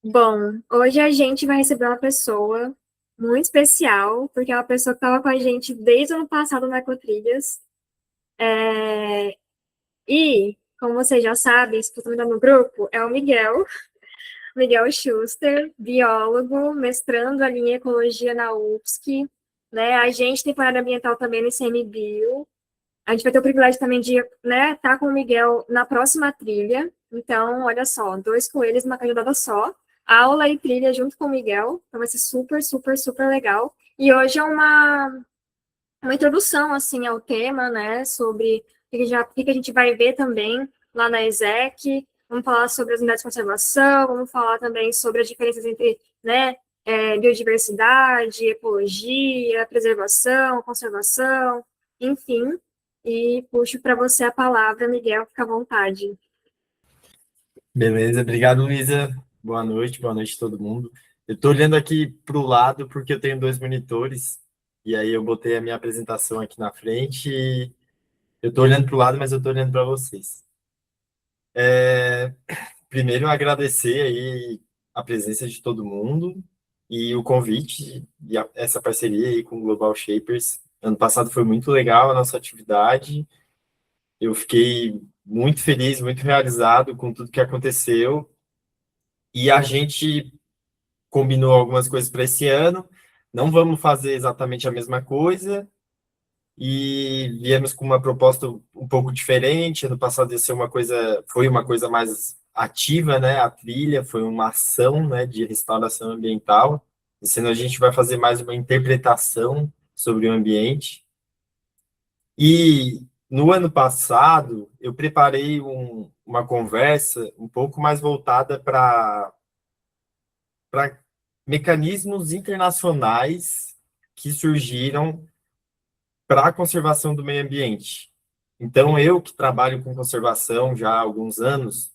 Bom, hoje a gente vai receber uma pessoa muito especial, porque é uma pessoa que estava com a gente desde o ano passado na Ecotrilhas. E, como vocês já sabem, se você está no grupo, é o Miguel Schuster, biólogo, mestrando ali em ecologia na UFSC, né? Agente temporário ambiental também no ICMBio. A gente vai ter o privilégio também de, né, estar com o Miguel na próxima trilha. Então, olha só, dois coelhos numa cajadada só. Aula e trilha junto com o Miguel. Então vai ser super, super, super legal. E hoje é uma introdução, assim, ao tema, né, sobre o que a gente vai ver também lá na ESEC. Vamos falar sobre as unidades de conservação, vamos falar também sobre as diferenças entre, né, biodiversidade, ecologia, preservação, conservação, enfim. E puxo para você a palavra, Miguel, fica à vontade. Beleza, obrigado, Luísa. Boa noite a todo mundo. Eu estou olhando aqui para o lado porque eu tenho dois monitores, e aí eu botei a minha apresentação aqui na frente e eu estou olhando para o lado, mas eu estou olhando para vocês. Primeiro, agradecer aí a presença de todo mundo e o convite e essa parceria aí com o Global Shapers. Ano passado foi muito legal a nossa atividade, eu fiquei muito feliz, muito realizado com tudo que aconteceu, e a gente combinou algumas coisas para esse ano. Não vamos fazer exatamente a mesma coisa e viemos com uma proposta um pouco diferente. Ano passado ia ser foi uma coisa mais ativa, né? A trilha foi uma ação, né, de restauração ambiental. Esse ano a gente vai fazer mais uma interpretação sobre o ambiente. E no ano passado eu preparei uma conversa um pouco mais voltada para mecanismos internacionais que surgiram para a conservação do meio ambiente. Então, eu que trabalho com conservação já há alguns anos,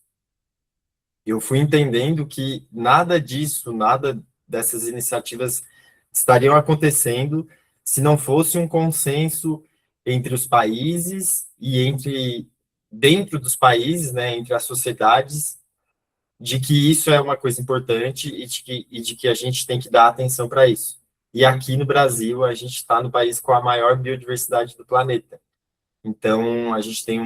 eu fui entendendo que nada disso, nada dessas iniciativas estariam acontecendo se não fosse um consenso entre os países e dentro dos países, né, entre as sociedades, de que isso é uma coisa importante e de que a gente tem que dar atenção para isso. E aqui no Brasil, a gente está no país com a maior biodiversidade do planeta. Então, a gente tem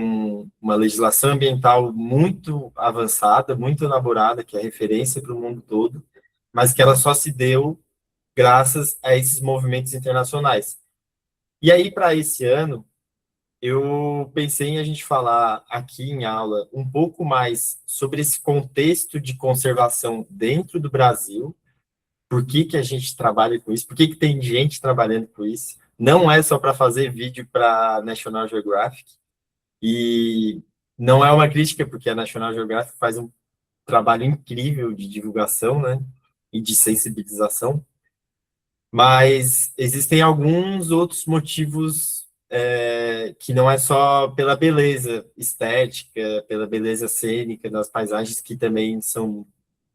uma legislação ambiental muito avançada, muito elaborada, que é referência para o mundo todo, mas que ela só se deu graças a esses movimentos internacionais. E aí, para esse ano, eu pensei em a gente falar aqui em aula um pouco mais sobre esse contexto de conservação dentro do Brasil, por que que a gente trabalha com isso, por que que tem gente trabalhando com isso. Não é só para fazer vídeo para National Geographic, e não é uma crítica, porque a National Geographic faz um trabalho incrível de divulgação, né, e de sensibilização, mas existem alguns outros motivos que não é só pela beleza estética, pela beleza cênica das paisagens, que também são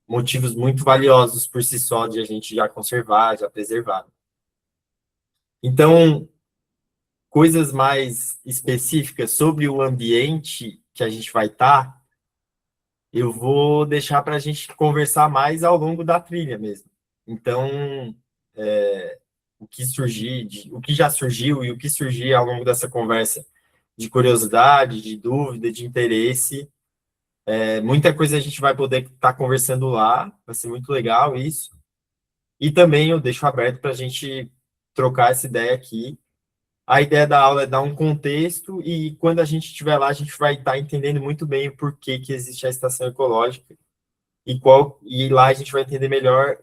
motivos muito valiosos por si só de a gente já conservar, já preservar. Então, coisas mais específicas sobre o ambiente que a gente vai estar, eu vou deixar para a gente conversar mais ao longo da trilha mesmo. Então, o que já surgiu e o que surgir ao longo dessa conversa de curiosidade, de dúvida, de interesse, muita coisa a gente vai poder estar conversando lá, vai ser muito legal isso. E também eu deixo aberto para a gente trocar essa ideia aqui. A ideia da aula é dar um contexto e quando a gente estiver lá, a gente vai estar entendendo muito bem o porquê que existe a estação ecológica e lá a gente vai entender melhor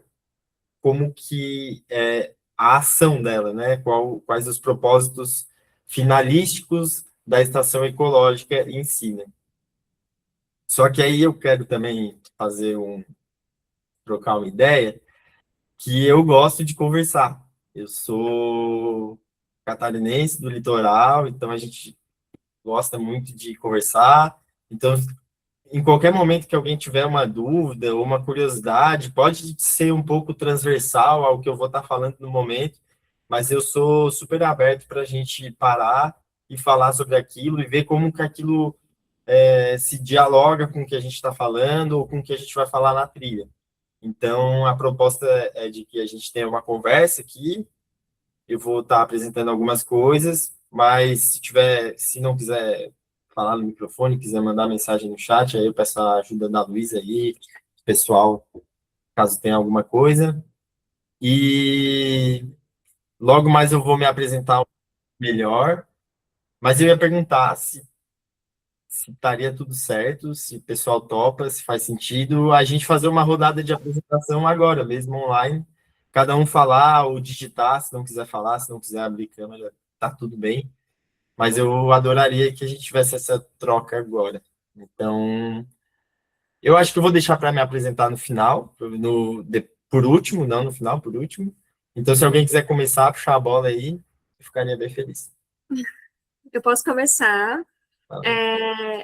como que é a ação dela, né? Quais os propósitos finalísticos da estação ecológica em si, né? Só que aí eu quero também trocar uma ideia, que eu gosto de conversar. Eu sou catarinense do litoral, então a gente gosta muito de conversar. Então, em qualquer momento que alguém tiver uma dúvida ou uma curiosidade, pode ser um pouco transversal ao que eu vou estar falando no momento, mas eu sou super aberto para a gente parar e falar sobre aquilo e ver como que aquilo se dialoga com o que a gente está falando ou com o que a gente vai falar na trilha. Então, a proposta é de que a gente tenha uma conversa aqui. Eu vou estar apresentando algumas coisas, mas se não quiser falar no microfone, quiser mandar mensagem no chat, aí eu peço a ajuda da Luísa aí, pessoal, caso tenha alguma coisa. E logo mais eu vou me apresentar melhor, mas eu ia perguntar se estaria tudo certo, se o pessoal topa, se faz sentido a gente fazer uma rodada de apresentação agora, mesmo online, cada um falar ou digitar, se não quiser falar, se não quiser abrir câmera, tá tudo bem, mas eu adoraria que a gente tivesse essa troca agora. Então, eu acho que eu vou deixar para me apresentar no final, por último, não no final, por último. Então, se alguém quiser começar a puxar a bola aí, eu ficaria bem feliz. Eu posso começar. Valeu.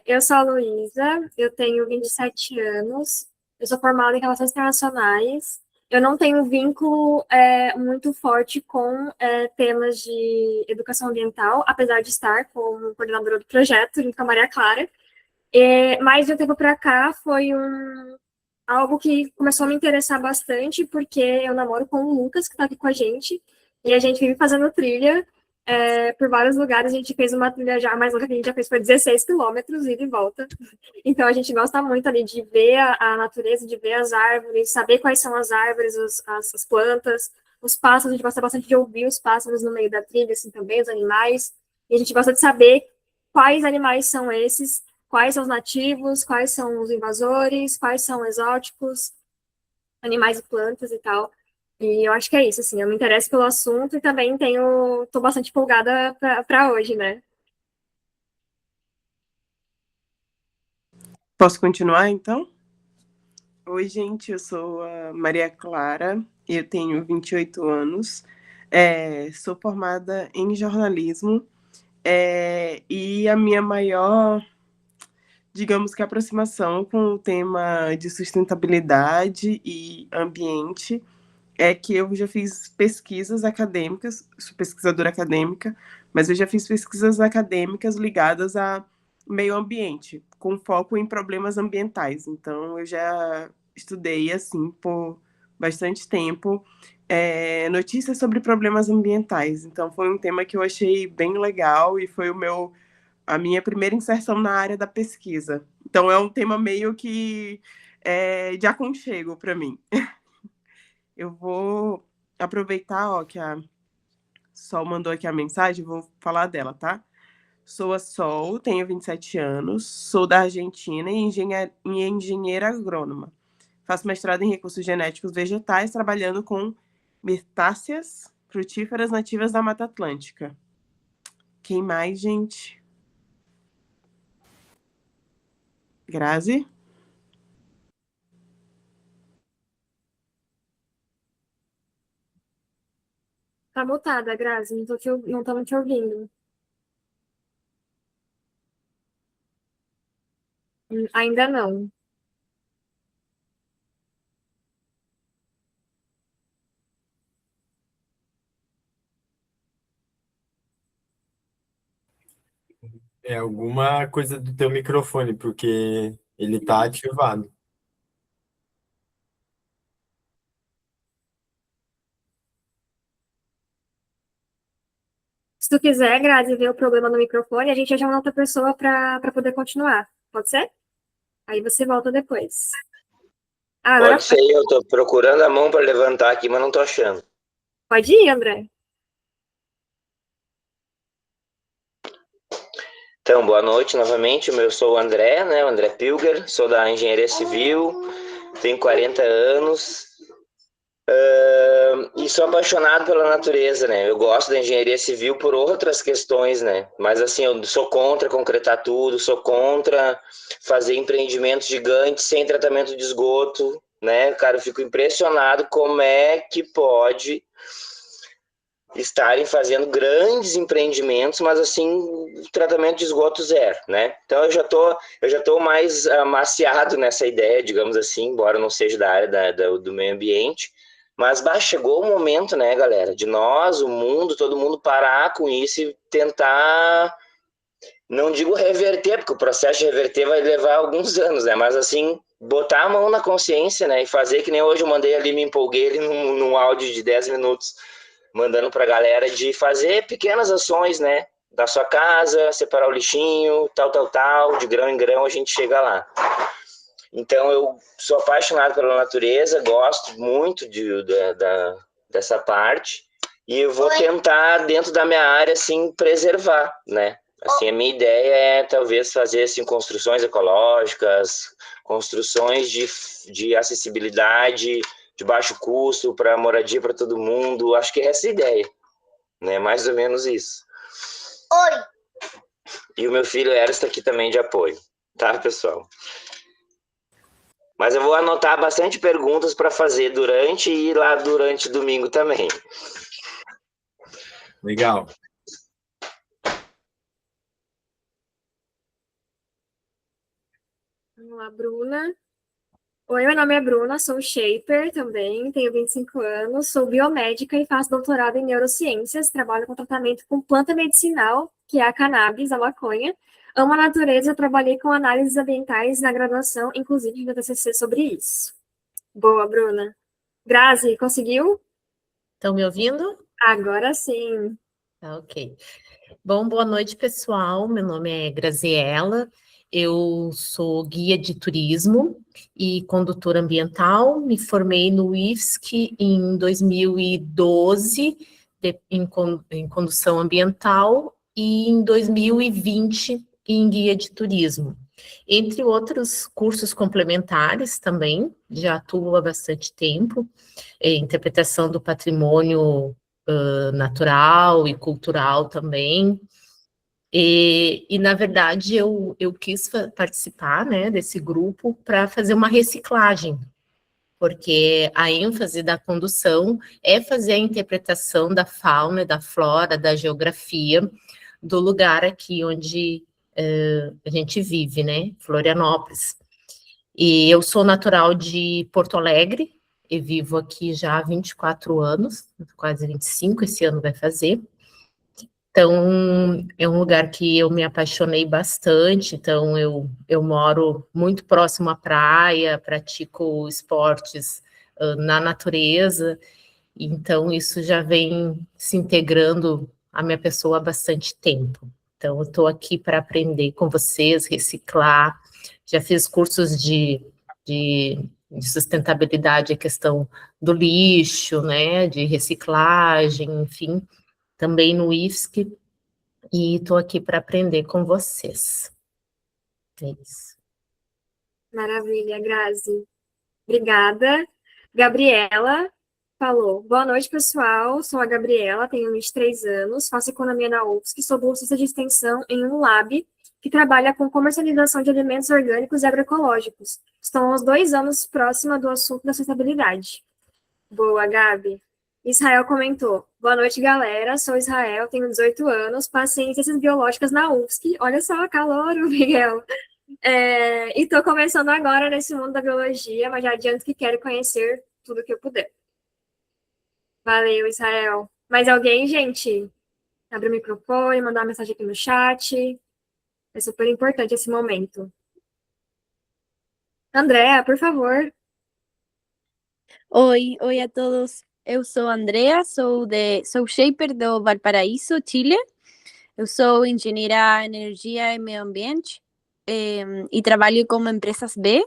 Eu sou a Luísa, eu tenho 27 anos, eu sou formada em Relações Internacionais. Eu não tenho um vínculo muito forte com temas de educação ambiental, apesar de estar como coordenadora do projeto junto com a Maria Clara. Mas de um tempo para cá foi algo que começou a me interessar bastante, porque eu namoro com o Lucas, que está aqui com a gente, e a gente vive fazendo trilha por vários lugares. A gente fez uma trilha já, mais longa que a gente já fez foi 16 quilômetros, ida e volta. Então a gente gosta muito ali de ver a natureza, de ver as árvores, saber quais são as árvores, as plantas, os pássaros. A gente gosta bastante de ouvir os pássaros no meio da trilha, assim, também, os animais. E a gente gosta de saber quais animais são esses, quais são os nativos, quais são os invasores, quais são exóticos, animais e plantas e tal. E eu acho que é isso, assim, eu me interesso pelo assunto e também tô bastante empolgada para hoje, né? Posso continuar, então? Oi, gente, eu sou a Maria Clara, eu tenho 28 anos, sou formada em jornalismo, e a minha maior, digamos que aproximação com o tema de sustentabilidade e ambiente é que eu já fiz pesquisas acadêmicas, sou pesquisadora acadêmica, mas eu já fiz pesquisas acadêmicas ligadas a meio ambiente, com foco em problemas ambientais. Então, eu já estudei, assim, por bastante tempo, notícias sobre problemas ambientais. Então, foi um tema que eu achei bem legal e foi a minha primeira inserção na área da pesquisa. Então, é um tema meio que de aconchego para mim. Eu vou aproveitar, ó, que a Sol mandou aqui a mensagem, vou falar dela, tá? Sou a Sol, tenho 27 anos, sou da Argentina e engenheira agrônoma. Faço mestrado em recursos genéticos vegetais, trabalhando com mirtáceas frutíferas nativas da Mata Atlântica. Quem mais, gente? Grazi? Tá mutada, Grazi, não estamos te ouvindo. Ainda não. É alguma coisa do teu microfone, porque ele tá ativado. Se tu quiser, Grazi, ver o problema no microfone, a gente já chama outra pessoa para poder continuar. Pode ser? Aí você volta depois. Agora Pode ser, eu tô procurando a mão para levantar aqui, mas não tô achando. pode ir, André. Então, boa noite novamente. Eu sou o André, né? O André Pilger, sou da Engenharia Civil, tenho 40 anos e sou apaixonado pela natureza, né? Eu gosto da engenharia civil por outras questões, né? Mas assim, eu sou contra concretar tudo, sou contra fazer empreendimentos gigantes sem tratamento de esgoto, né? Cara, eu fico impressionado como é que pode estarem fazendo grandes empreendimentos, mas assim, tratamento de esgoto zero, né? Então eu já tô mais amaciado nessa ideia, digamos assim, embora eu não seja da área do meio ambiente, mas chegou o momento, né, galera, de nós, o mundo, todo mundo parar com isso e tentar, não digo reverter, porque o processo de reverter vai levar alguns anos, né? Mas assim, botar a mão na consciência, né? E fazer que nem hoje eu mandei ali, me empolguei ali num áudio de 10 minutos, mandando pra galera de fazer pequenas ações, né? Da sua casa, separar o lixinho, tal, de grão em grão a gente chega lá. Então eu sou apaixonado pela natureza, gosto muito dessa parte, e eu vou tentar, dentro da minha área, assim, preservar, né? Assim, a minha ideia é talvez fazer assim, construções ecológicas, construções de acessibilidade, de baixo custo, para moradia para todo mundo. Acho que é essa a ideia, né? Mais ou menos isso. Oi! E o meu filho Eros está aqui também de apoio, tá, pessoal? Mas eu vou anotar bastante perguntas para fazer durante e lá durante domingo também. Legal. Vamos lá, Bruna. Oi, meu nome é Bruna, sou shaper também, tenho 25 anos, sou biomédica e faço doutorado em neurociências, trabalho com tratamento com planta medicinal, que é a cannabis, a maconha. Amo a natureza, trabalhei com análises ambientais na graduação, inclusive meu TCC sobre isso. Boa, Bruna. Grazi, conseguiu? Estão me ouvindo? Agora sim. Tá, ok. Bom, boa noite, pessoal. Meu nome é Graziela, eu sou guia de turismo e condutora ambiental. Me formei no IFSC em 2012, em condução ambiental, e em 2020 em guia de turismo. Entre outros cursos complementares também, já atuo há bastante tempo, interpretação do patrimônio natural e cultural também. E na verdade, eu quis participar, né, desse grupo para fazer uma reciclagem, porque a ênfase da condução é fazer a interpretação da fauna e da flora, da geografia do lugar aqui onde a gente vive, né, Florianópolis. E eu sou natural de Porto Alegre, e vivo aqui já há 24 anos, quase 25, esse ano vai fazer. Então, é um lugar que eu me apaixonei bastante, então eu moro muito próximo à praia, pratico esportes na natureza, então isso já vem se integrando à minha pessoa há bastante tempo. Então, eu estou aqui para aprender com vocês, reciclar, já fiz cursos de sustentabilidade, a questão do lixo, né, de reciclagem, enfim, também no IFSC, e estou aqui para aprender com vocês. É isso. Maravilha, Grazi. Obrigada. Gabriela falou: boa noite, pessoal. Sou a Gabriela, tenho 23 anos, faço economia na UFSC, sou bolsista de extensão em um lab que trabalha com comercialização de alimentos orgânicos e agroecológicos. Estou há uns 2 anos próxima do assunto da sustentabilidade. Boa, Gabi. Israel comentou: boa noite, galera. Sou Israel, tenho 18 anos, passei em ciências biológicas na UFSC. Olha só, calor, Miguel. E estou começando agora nesse mundo da biologia, mas já adianto que quero conhecer tudo que eu puder. Valeu, Israel. Mais alguém, gente? Abre o microfone, mandar uma mensagem aqui no chat. É super importante esse momento. Andréa, por favor. Oi a todos. Eu sou Andrea, sou shaper do Valparaíso, Chile. Eu sou engenheira em energia e meio ambiente e trabalho com empresas B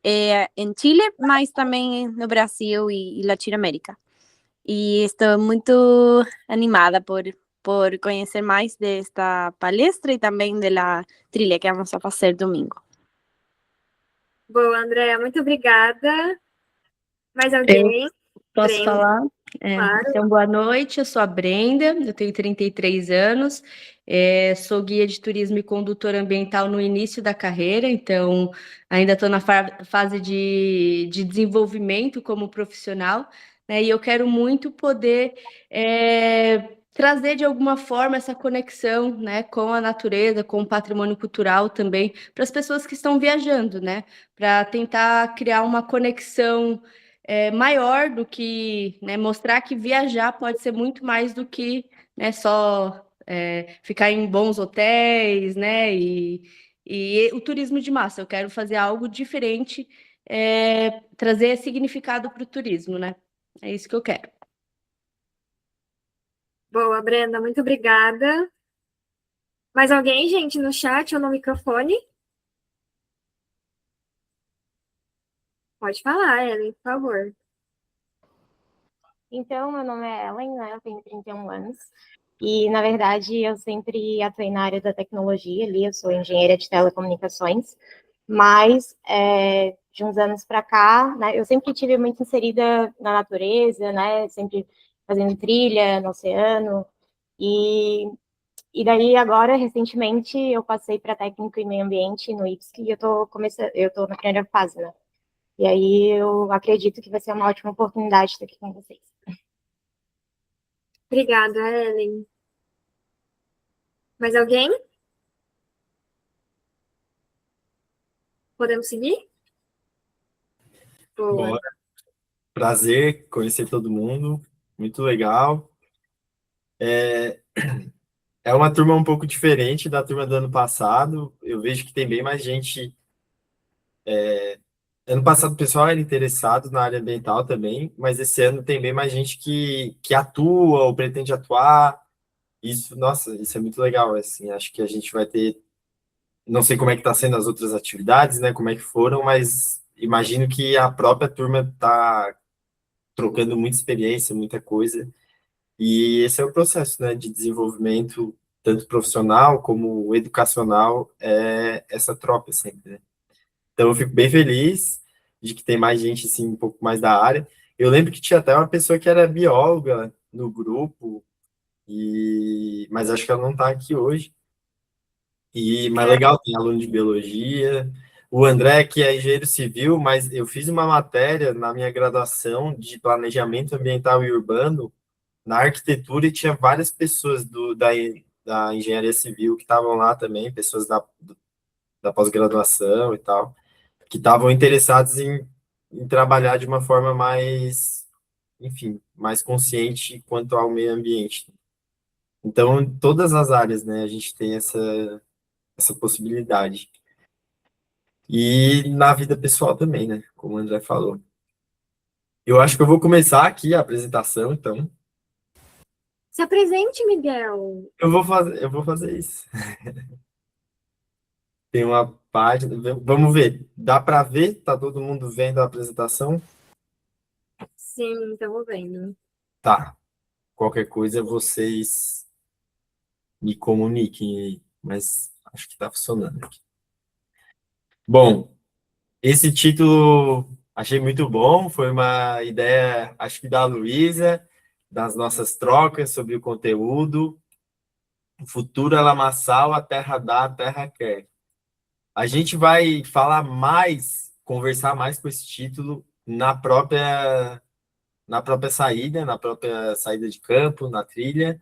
em Chile, mas também no Brasil e Latinoamérica. E estou muito animada por conhecer mais desta palestra e também da trilha que vamos a fazer domingo. Boa, Andréa, muito obrigada. Mais alguém? Posso Brenda. falar? Claro. Então, boa noite, eu sou a Brenda, eu tenho 33 anos, sou guia de turismo e condutora ambiental no início da carreira, então ainda estou na fase de desenvolvimento como profissional, né, e eu quero muito poder trazer de alguma forma essa conexão, né, com a natureza, com o patrimônio cultural também, para as pessoas que estão viajando, né, para tentar criar uma conexão maior do que, né, mostrar que viajar pode ser muito mais do que, né, só ficar em bons hotéis, né, e E o turismo de massa, eu quero fazer algo diferente, trazer significado para o turismo, né? É isso que eu quero. Boa, Brenda, muito obrigada. Mais alguém, gente, no chat ou no microfone? Pode falar, Ellen, por favor. Então, meu nome é Ellen, né? Eu tenho 31 anos. E, na verdade, eu sempre atuei na área da tecnologia ali, eu sou engenheira de telecomunicações, mas de uns anos para cá, né, eu sempre tive muito inserida na natureza, né, sempre fazendo trilha no oceano, e daí agora, recentemente, eu passei para técnico em meio ambiente no IFSC e eu estou na primeira fase, né? E aí eu acredito que vai ser uma ótima oportunidade estar aqui com vocês. Obrigada, Ellen. Mais alguém? Podemos seguir? Boa. Bora. Prazer conhecer todo mundo. Muito legal. É uma turma um pouco diferente da turma do ano passado. Eu vejo que tem bem mais gente. Ano passado o pessoal era interessado na área ambiental também, mas esse ano tem bem mais gente que atua ou pretende atuar. Isso, nossa, isso é muito legal, assim, acho que a gente vai ter, não sei como é que está sendo as outras atividades, né, como é que foram, mas imagino que a própria turma está trocando muita experiência, muita coisa, e esse é o processo, né, de desenvolvimento, tanto profissional como educacional, é essa troca sempre, né? Então, eu fico bem feliz de que tem mais gente, assim, um pouco mais da área. Eu lembro que tinha até uma pessoa que era bióloga no grupo, mas acho que ela não está aqui hoje. Mas legal, tem aluno de biologia. O André, que é engenheiro civil, mas eu fiz uma matéria na minha graduação de planejamento ambiental e urbano na arquitetura e tinha várias pessoas da engenharia civil que estavam lá também, pessoas da pós-graduação e tal, que estavam interessados em trabalhar de uma forma mais, enfim, mais consciente quanto ao meio ambiente. Então, em todas as áreas, né, a gente tem essa possibilidade. E na vida pessoal também, né, como o André falou. Eu acho que eu vou começar aqui a apresentação, então. Se apresente, Miguel. Eu vou fazer isso. Tem uma página, vamos ver. Dá para ver? Tá todo mundo vendo a apresentação? Sim, estamos vendo. Tá. Qualquer coisa vocês me comuniquem aí, mas acho que está funcionando aqui. Bom, esse título achei muito bom, foi uma ideia, acho que da Luísa, das nossas trocas sobre o conteúdo. O futuro é lamaçal, a terra dá, a terra quer. A gente vai falar mais, conversar mais com esse título na própria saída de campo, na trilha.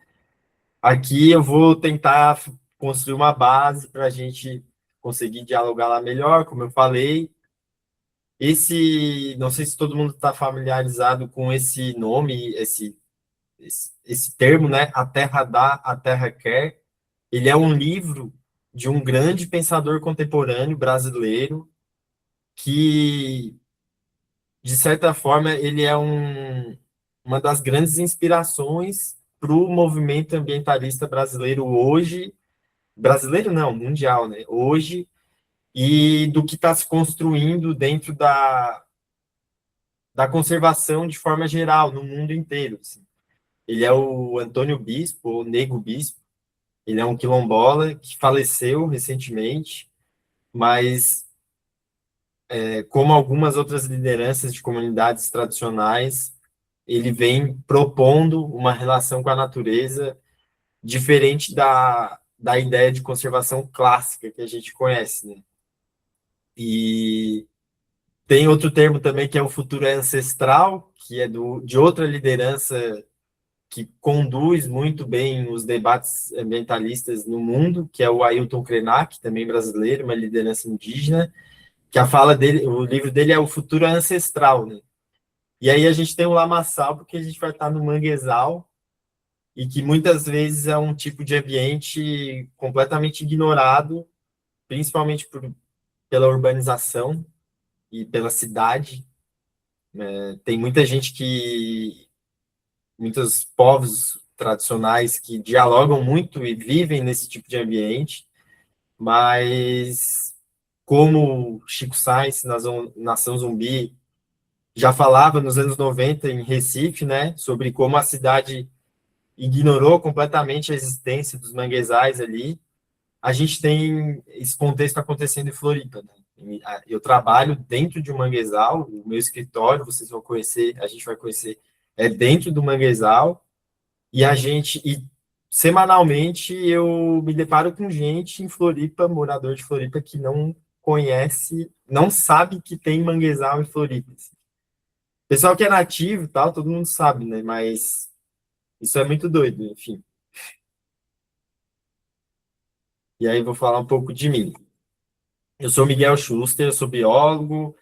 Aqui eu vou tentar construir uma base para a gente conseguir dialogar lá melhor, como eu falei. Não sei se todo mundo está familiarizado com esse nome, esse termo, né? A Terra dá, a Terra quer. Ele é um livro de um grande pensador contemporâneo brasileiro que, de certa forma, ele é uma das grandes inspirações para o movimento ambientalista brasileiro hoje, brasileiro não, mundial, né? Hoje, e do que está se construindo dentro da conservação de forma geral, no mundo inteiro. Assim. Ele é o Antônio Bispo, ou Nego Bispo, ele é um quilombola que faleceu recentemente, mas como algumas outras lideranças de comunidades tradicionais, ele vem propondo uma relação com a natureza diferente da ideia de conservação clássica que a gente conhece, né? E tem outro termo também que é o futuro ancestral, que é de outra liderança que conduz muito bem os debates ambientalistas no mundo, que é o Ailton Krenak, também brasileiro, uma liderança indígena, que a fala dele, o livro dele é O Futuro Ancestral, né? E aí a gente tem o lamaçal, porque a gente vai estar no manguezal, e que muitas vezes é um tipo de ambiente completamente ignorado principalmente pela urbanização e pela cidade. Tem muita gente muitos povos tradicionais que dialogam muito e vivem nesse tipo de ambiente, mas como Chico Science, Nação Zumbi, já falava nos anos 90 em Recife, né, sobre como a cidade ignorou completamente a existência dos manguezais ali. A gente tem esse contexto acontecendo em Floripa, né? Eu trabalho dentro de um manguezal, o meu escritório, vocês vão conhecer, a gente vai conhecer, é dentro do manguezal, e semanalmente eu me deparo com gente em Floripa, morador de Floripa, que não conhece, não sabe que tem manguezal em Floripa. Pessoal que é nativo e tal, todo mundo sabe, né? Mas isso é muito doido, enfim. E aí vou falar um pouco de mim. Eu sou Miguel Schuster, eu sou biólogo,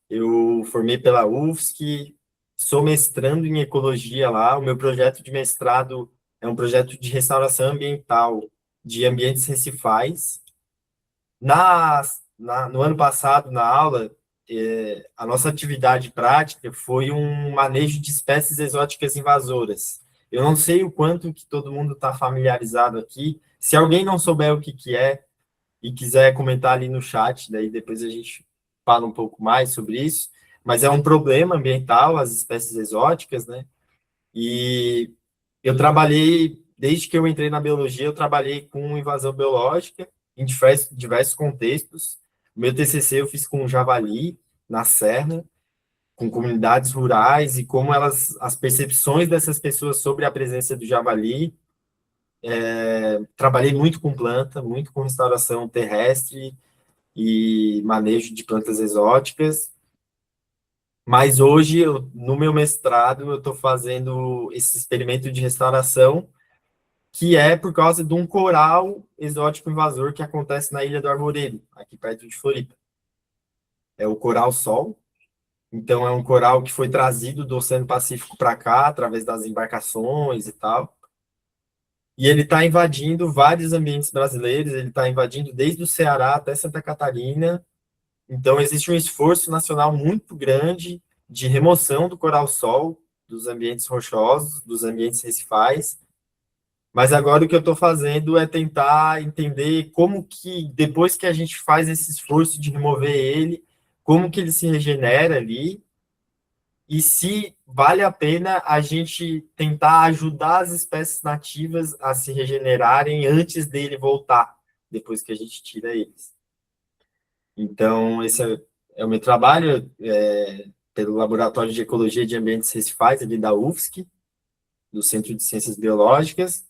eu formei pela UFSC, sou mestrando em ecologia lá. O meu projeto de mestrado é um projeto de restauração ambiental de ambientes recifais. No ano passado, na aula, a nossa atividade prática foi um manejo de espécies exóticas invasoras. Eu não sei o quanto que todo mundo está familiarizado aqui. Se alguém não souber o que, que é e quiser comentar ali no chat, daí depois a gente fala um pouco mais sobre isso. Mas é um problema ambiental, as espécies exóticas, né? E eu trabalhei, desde que eu entrei na biologia, eu trabalhei com invasão biológica em diversos contextos. O meu TCC eu fiz com javali na Serra, com comunidades rurais e como as percepções dessas pessoas sobre a presença do javali. Trabalhei muito com planta, muito com restauração terrestre e manejo de plantas exóticas. Mas hoje, no meu mestrado, eu estou fazendo esse experimento de restauração, que é por causa de um coral exótico invasor que acontece na Ilha do Arvoredo, aqui perto de Floripa. É o coral-sol. Então, é um coral que foi trazido do Oceano Pacífico para cá, através das embarcações e tal. E ele está invadindo vários ambientes brasileiros, ele está invadindo desde o Ceará até Santa Catarina. Então, existe um esforço nacional muito grande de remoção do coral-sol dos ambientes rochosos, dos ambientes recifais. Mas agora o que eu estou fazendo é tentar entender como que, depois que a gente faz esse esforço de remover ele, como que ele se regenera ali, e se vale a pena a gente tentar ajudar as espécies nativas a se regenerarem antes dele voltar, depois que a gente tira eles. Então, esse é o meu trabalho, pelo Laboratório de Ecologia de Ambientes Recifais, ali da UFSC, do Centro de Ciências Biológicas.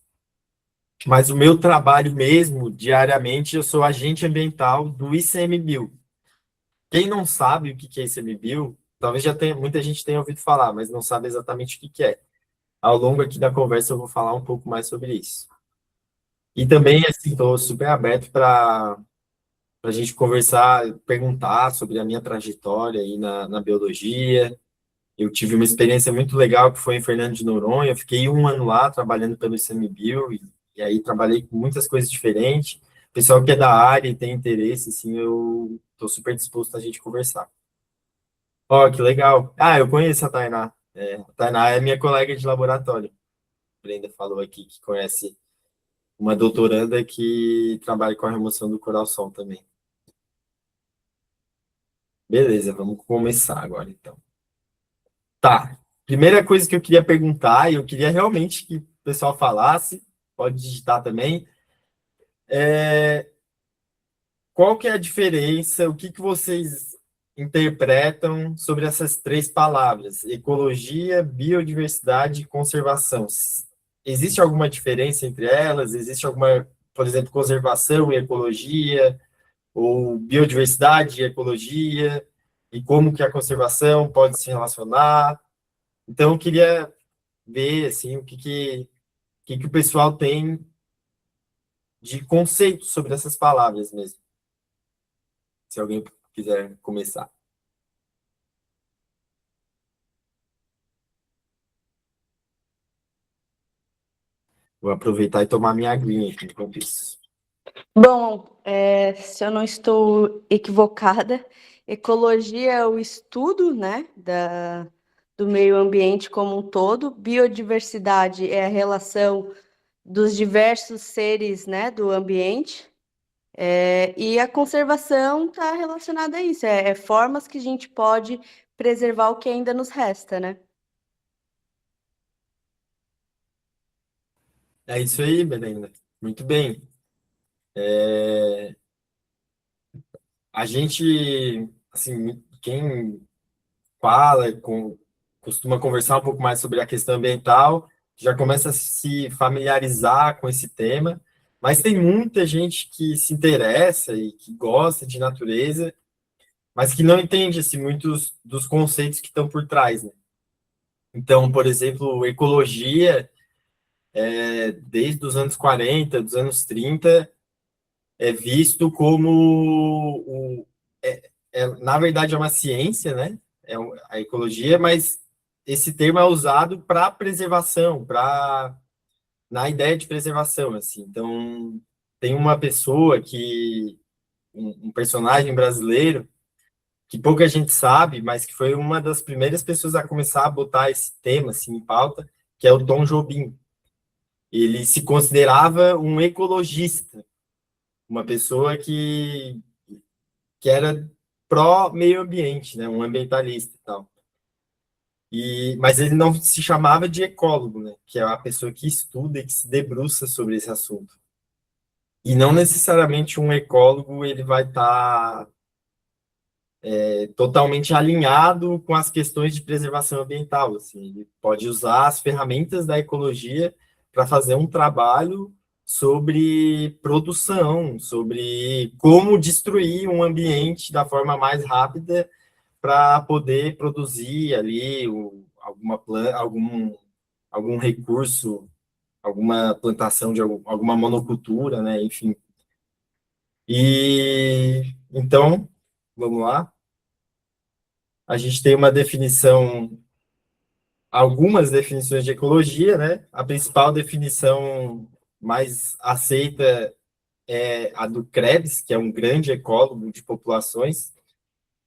Mas o meu trabalho mesmo, diariamente, eu sou agente ambiental do ICMBio. Quem não sabe o que é ICMBio, talvez muita gente tenha ouvido falar, mas não sabe exatamente o que é. Ao longo aqui da conversa eu vou falar um pouco mais sobre isso. E também, assim, estou super aberto para a gente conversar, perguntar sobre a minha trajetória aí na biologia. Eu tive uma experiência muito legal que foi em Fernando de Noronha. Eu fiquei um ano lá trabalhando pelo ICMBio e aí trabalhei com muitas coisas diferentes. O pessoal que é da área e tem interesse, assim, eu estou super disposto a gente conversar. Ó, que legal. Ah, eu conheço a Tainá. A Tainá é minha colega de laboratório. A Brenda falou aqui que conhece uma doutoranda que trabalha com a remoção do coral-sol também. Beleza, vamos começar agora, então. Tá. Primeira coisa que eu queria perguntar, e eu queria realmente que o pessoal falasse, pode digitar também, qual que é a diferença, o que que vocês interpretam sobre essas três palavras, ecologia, biodiversidade e conservação? Existe alguma diferença entre elas? Existe alguma, por exemplo, conservação e ecologia, ou biodiversidade e ecologia, e como que a conservação pode se relacionar? Então, eu queria ver, assim, o que o pessoal tem de conceito sobre essas palavras mesmo. Se alguém quiser começar. Vou aproveitar e tomar minha aguinha aqui enquanto isso. Bom, se eu não estou equivocada, ecologia é o estudo, né, do meio ambiente como um todo, biodiversidade é a relação dos diversos seres, né, do ambiente, e a conservação está relacionada a isso, formas que a gente pode preservar o que ainda nos resta, né? É isso aí, Belém. Muito bem. A gente, assim, quem fala, costuma conversar um pouco mais sobre a questão ambiental, já começa a se familiarizar com esse tema, mas tem muita gente que se interessa e que gosta de natureza, mas que não entende assim, muitos dos conceitos que estão por trás, né? Então, por exemplo, ecologia, desde os anos 40, dos anos 30, é visto como, na verdade, é uma ciência, né? A ecologia, mas esse termo é usado para preservação, na ideia de preservação, assim. Então, tem uma pessoa um personagem brasileiro, que pouca gente sabe, mas que foi uma das primeiras pessoas a começar a botar esse tema, assim, em pauta, que é o Tom Jobim. Ele se considerava um ecologista, uma pessoa que era pró-meio ambiente, né, um ambientalista e tal. Mas ele não se chamava de ecólogo, né, que é a pessoa que estuda e que se debruça sobre esse assunto. E não necessariamente um ecólogo ele vai estar totalmente alinhado com as questões de preservação ambiental. Assim, ele pode usar as ferramentas da ecologia para fazer um trabalho sobre produção, sobre como destruir um ambiente da forma mais rápida para poder produzir ali algum recurso, alguma plantação de alguma monocultura, né? Enfim. E então, vamos lá. A gente tem algumas definições de ecologia, né? A principal definição mais aceita é a do Krebs, que é um grande ecólogo de populações,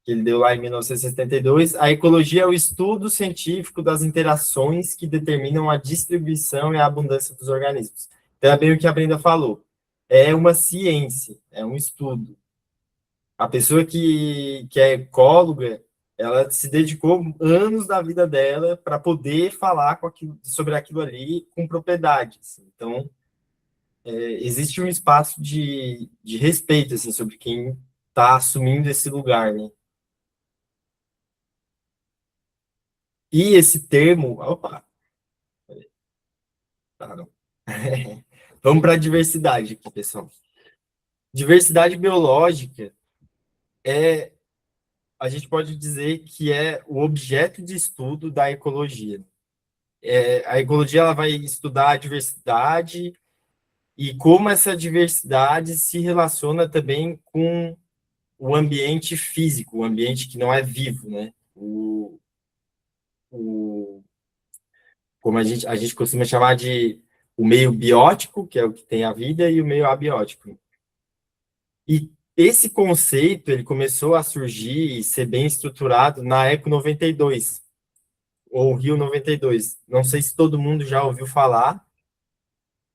que ele deu lá em 1972. A ecologia é o estudo científico das interações que determinam a distribuição e a abundância dos organismos. Então, é bem o que a Brenda falou. É uma ciência, é um estudo. A pessoa que é ecóloga, ela se dedicou anos da vida dela para poder falar sobre aquilo ali com propriedade. Assim. Então, existe um espaço de respeito assim, sobre quem está assumindo esse lugar, né? E esse termo... Opa! Tá, não. Vamos para a diversidade aqui, pessoal. Diversidade biológica a gente pode dizer que é o objeto de estudo da ecologia. A ecologia ela vai estudar a diversidade e como essa diversidade se relaciona também com o ambiente físico, o ambiente que não é vivo, né? Como a gente costuma chamar de o meio biótico, que é o que tem a vida, e o meio abiótico. E esse conceito ele começou a surgir e ser bem estruturado na Eco 92, ou Rio 92. Não sei se todo mundo já ouviu falar,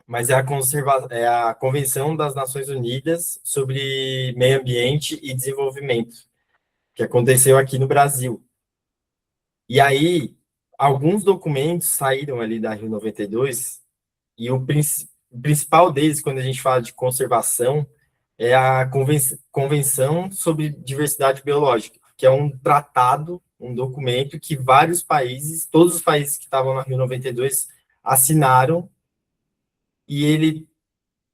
mas é a Convenção das Nações Unidas sobre Meio Ambiente e Desenvolvimento, que aconteceu aqui no Brasil. E aí, alguns documentos saíram ali da Rio 92, e o principal deles, quando a gente fala de conservação, é a Convenção sobre Diversidade Biológica, que é um tratado, um documento que vários países, todos os países que estavam na Rio 92, assinaram, e ele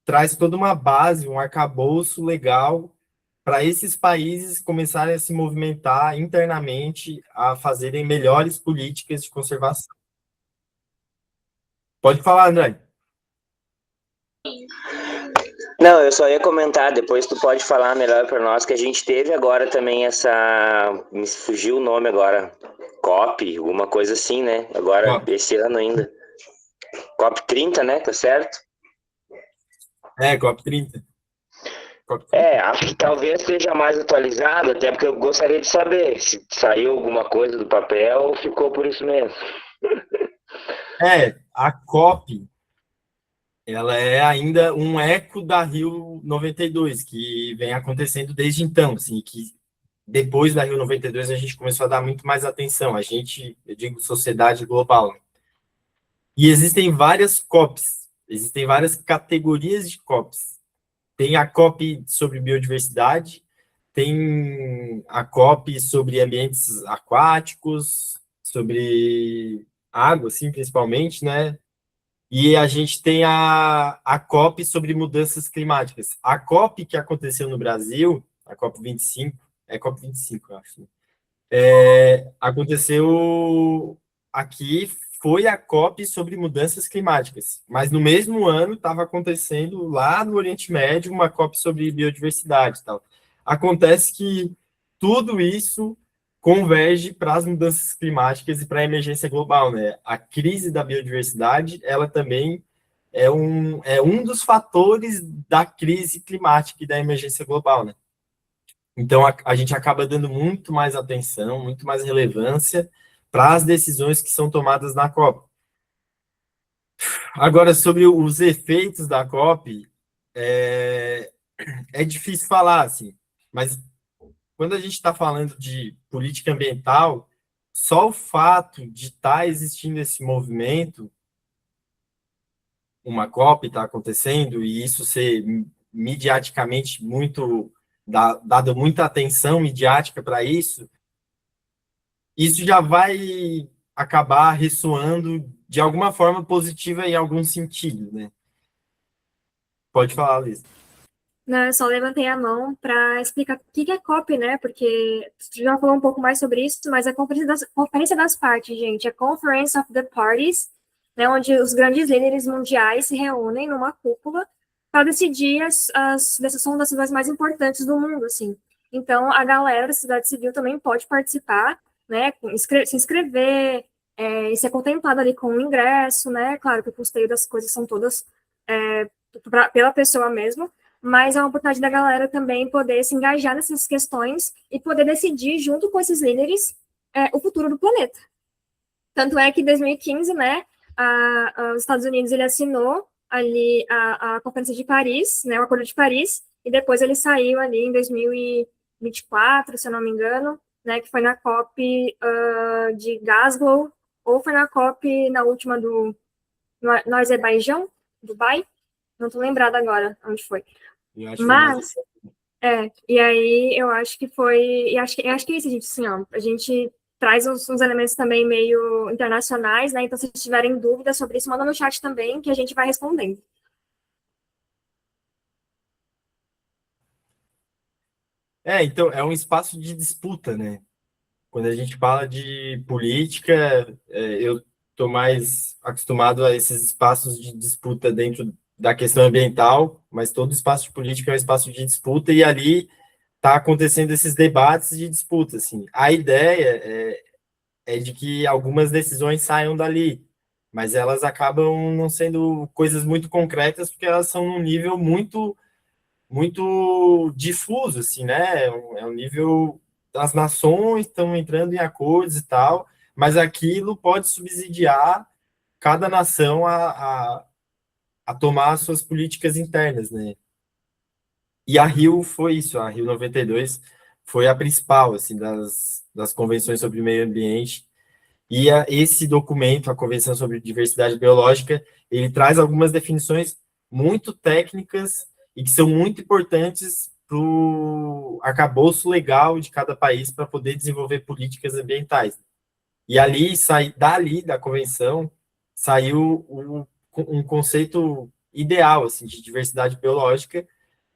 traz toda uma base, um arcabouço legal para esses países começarem a se movimentar internamente, a fazerem melhores políticas de conservação. Pode falar, André. Não, eu só ia comentar, depois tu pode falar melhor para nós, que a gente teve agora também me fugiu o nome agora, COP, alguma coisa assim, né? Agora, esse ano ainda. COP 30, né? Tá certo? COP 30. Acho que talvez seja mais atualizado, até porque eu gostaria de saber se saiu alguma coisa do papel ou ficou por isso mesmo. A COP, ela é ainda um eco da Rio 92, que vem acontecendo desde então, assim, que depois da Rio 92 a gente começou a dar muito mais atenção, eu digo sociedade global. E existem várias COPs, existem várias categorias de COPs. Tem a COP sobre biodiversidade, tem a COP sobre ambientes aquáticos, sobre água, assim, principalmente, né? E a gente tem a COP sobre mudanças climáticas. A COP que aconteceu no Brasil, a COP 25, é COP 25, eu acho, né? Aconteceu aqui, foi a COP sobre mudanças climáticas, mas no mesmo ano estava acontecendo lá no Oriente Médio uma COP sobre biodiversidade e tal. Acontece que tudo isso converge para as mudanças climáticas e para a emergência global, né? A crise da biodiversidade, ela também é um dos fatores da crise climática e da emergência global, né? Então, a gente acaba dando muito mais atenção, muito mais relevância para as decisões que são tomadas na COP. Agora, sobre os efeitos da COP, é difícil falar, assim, mas quando a gente está falando de política ambiental, só o fato de estar existindo esse movimento, uma COP está acontecendo, e isso ser midiaticamente muito, dado muita atenção midiática para isso já vai acabar ressoando de alguma forma positiva em algum sentido, né? Pode falar, Liz. Não, eu só levantei a mão para explicar o que é COP, né? Porque você já falou um pouco mais sobre isso, mas a Conferência das Partes, gente, é Conference of the Parties, né? Onde os grandes líderes mundiais se reúnem numa cúpula para decidir dessas são das cidades mais importantes do mundo, assim. Então, a galera da sociedade civil também pode participar, né? Se inscrever, e ser contemplado ali com o ingresso, né? Claro que o custeio das coisas são todas pela pessoa mesmo, mas é uma oportunidade da galera também poder se engajar nessas questões e poder decidir, junto com esses líderes, o futuro do planeta. Tanto é que em 2015, né, os Estados Unidos ele assinou ali a Conferência de Paris, né, o Acordo de Paris, e depois ele saiu ali em 2024, se eu não me engano, né, que foi na COP de Glasgow, ou foi na COP, na última no Azerbaijão, Dubai, não estou lembrada agora onde foi. Mas, e aí eu acho que foi, e acho que é isso, gente, assim, ó, a gente traz uns elementos também meio internacionais, né, então se tiverem dúvidas sobre isso, manda no chat também, que a gente vai respondendo. Então, é um espaço de disputa, né? Quando a gente fala de política, eu estou mais acostumado a esses espaços de disputa dentro da questão ambiental, mas todo espaço de política é um espaço de disputa, e ali está acontecendo esses debates de disputa, assim. A ideia é de que algumas decisões saiam dali, mas elas acabam não sendo coisas muito concretas, porque elas são num nível muito, muito difuso, assim, né? É um nível, as nações estão entrando em acordos e tal, mas aquilo pode subsidiar cada nação a tomar as suas políticas internas, né? E a Rio foi isso, a Rio 92 foi a principal, assim, das convenções sobre meio ambiente. E esse documento, a Convenção sobre Diversidade Biológica, ele traz algumas definições muito técnicas e que são muito importantes para o arcabouço legal de cada país para poder desenvolver políticas ambientais. E dali da convenção, saiu um conceito ideal, assim, de diversidade biológica,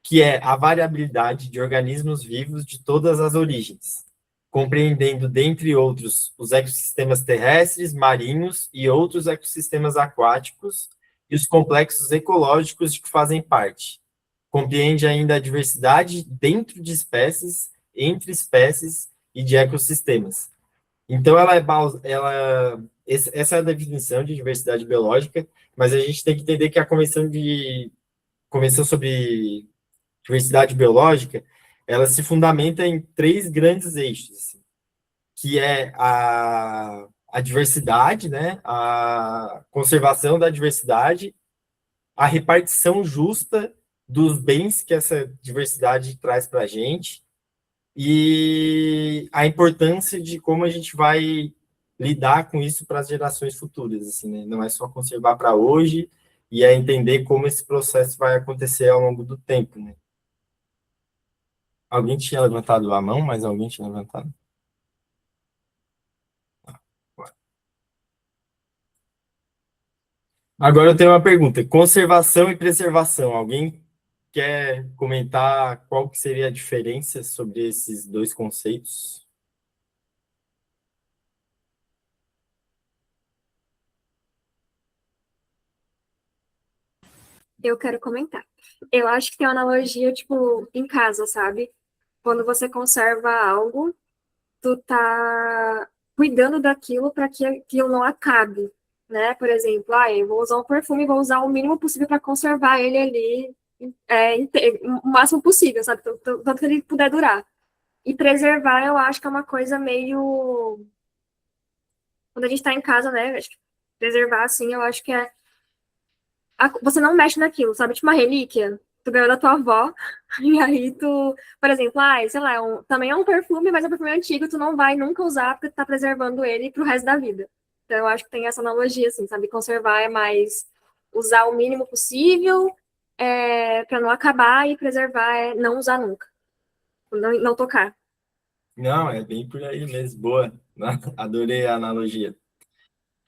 que é a variabilidade de organismos vivos de todas as origens, compreendendo, dentre outros, os ecossistemas terrestres, marinhos e outros ecossistemas aquáticos e os complexos ecológicos de que fazem parte. Compreende ainda a diversidade dentro de espécies, entre espécies e de ecossistemas. Então, essa é a definição de diversidade biológica, mas a gente tem que entender que a Convenção sobre diversidade biológica, ela se fundamenta em 3 grandes eixos, assim, que é a diversidade, né, a conservação da diversidade, a repartição justa dos bens que essa diversidade traz para a gente e a importância de como a gente vai lidar com isso para as gerações futuras, assim, né? Não é só conservar para hoje e é entender como esse processo vai acontecer ao longo do tempo, né? Alguém tinha levantado a mão, mas alguém tinha levantado? Agora eu tenho uma pergunta. Conservação e preservação. Alguém quer comentar qual que seria a diferença sobre esses 2 conceitos? Eu quero comentar. Eu acho que tem uma analogia, tipo, em casa, sabe? Quando você conserva algo, tu tá cuidando daquilo para que aquilo não acabe, né? Por exemplo, eu vou usar um perfume, vou usar o mínimo possível para conservar ele ali o máximo possível, sabe? Tanto que ele puder durar. E preservar, eu acho que é uma coisa meio... Quando a gente tá em casa, né? Acho que preservar, assim, eu acho que é... Você não mexe naquilo, sabe? Tipo uma relíquia. Tu ganhou da tua avó, e aí tu... Por exemplo, sei lá, também é um perfume, mas é um perfume antigo, tu não vai nunca usar porque tu tá preservando ele pro resto da vida. Então, eu acho que tem essa analogia, assim, sabe? Conservar é mais usar o mínimo possível para não acabar, e preservar é não usar nunca. Não tocar. Não, é bem por aí mesmo. Boa. Adorei a analogia.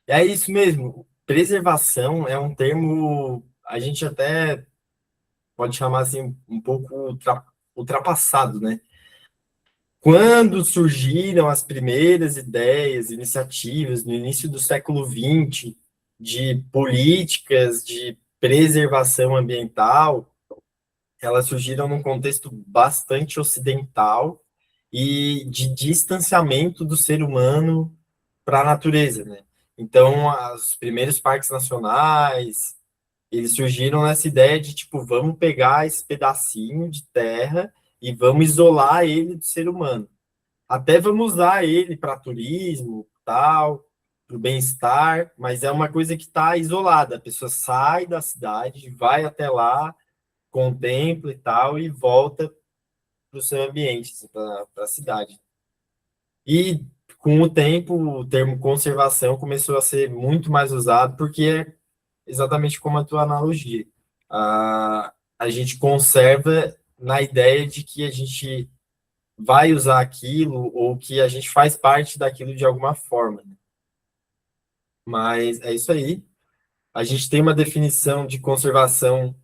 É isso mesmo. Preservação é um termo, a gente até pode chamar assim um pouco ultrapassado, né? Quando surgiram as primeiras ideias, iniciativas no início do século XX de políticas de preservação ambiental, elas surgiram num contexto bastante ocidental e de distanciamento do ser humano para a natureza, né? Então, os primeiros parques nacionais, eles surgiram nessa ideia de, tipo, vamos pegar esse pedacinho de terra e vamos isolar ele do ser humano. Até vamos usar ele para turismo, tal, para o bem-estar, mas é uma coisa que está isolada. A pessoa sai da cidade, vai até lá, contempla e tal, e volta para o seu ambiente, assim, para a cidade. E com o tempo, o termo conservação começou a ser muito mais usado, porque é exatamente como a tua analogia. A gente conserva na ideia de que a gente vai usar aquilo ou que a gente faz parte daquilo de alguma forma, né? Mas é isso aí. A gente tem uma definição de conservação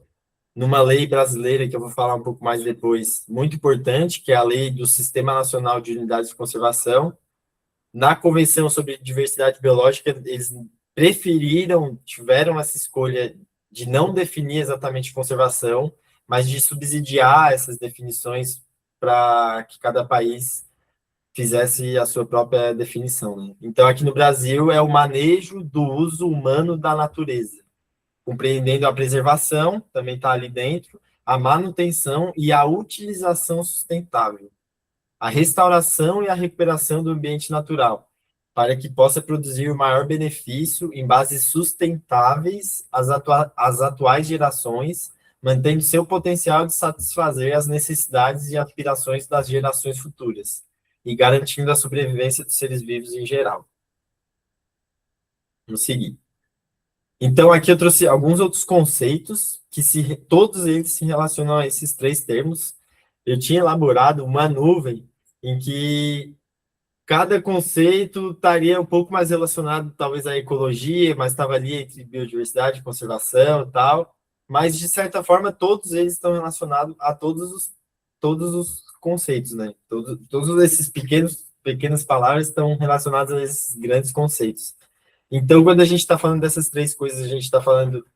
numa lei brasileira, que eu vou falar um pouco mais depois, muito importante, que é a lei do Sistema Nacional de Unidades de Conservação. Na Convenção sobre Diversidade Biológica, eles tiveram essa escolha de não definir exatamente conservação, mas de subsidiar essas definições para que cada país fizesse a sua própria definição, né? Então, aqui no Brasil, é o manejo do uso humano da natureza, compreendendo a preservação, também está ali dentro, a manutenção e a utilização sustentável, a restauração e a recuperação do ambiente natural, para que possa produzir o maior benefício em bases sustentáveis às atuais gerações, mantendo seu potencial de satisfazer as necessidades e aspirações das gerações futuras, e garantindo a sobrevivência dos seres vivos em geral. Vamos seguir. Então, aqui eu trouxe alguns outros conceitos, que todos eles se relacionam a esses 3 termos. Eu tinha elaborado uma nuvem em que cada conceito estaria um pouco mais relacionado, talvez, à ecologia, mas estava ali entre biodiversidade, conservação e tal. Mas, de certa forma, todos eles estão relacionados a todos os conceitos, né? Todos esses pequenas palavras estão relacionadas a esses grandes conceitos. Então, quando a gente está falando dessas 3 coisas, a gente está falando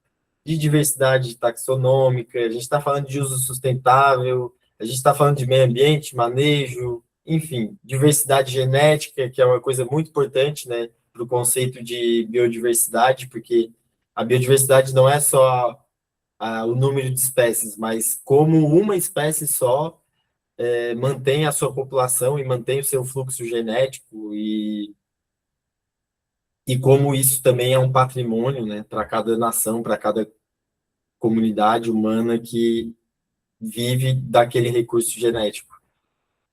de diversidade taxonômica, a gente está falando de uso sustentável, a gente está falando de meio ambiente, manejo, enfim, diversidade genética, que é uma coisa muito importante, né, para o conceito de biodiversidade, porque a biodiversidade não é só o número de espécies, mas como uma espécie só mantém a sua população e mantém o seu fluxo genético e como isso também é um patrimônio, né, para cada nação, para cada comunidade humana que vive daquele recurso genético.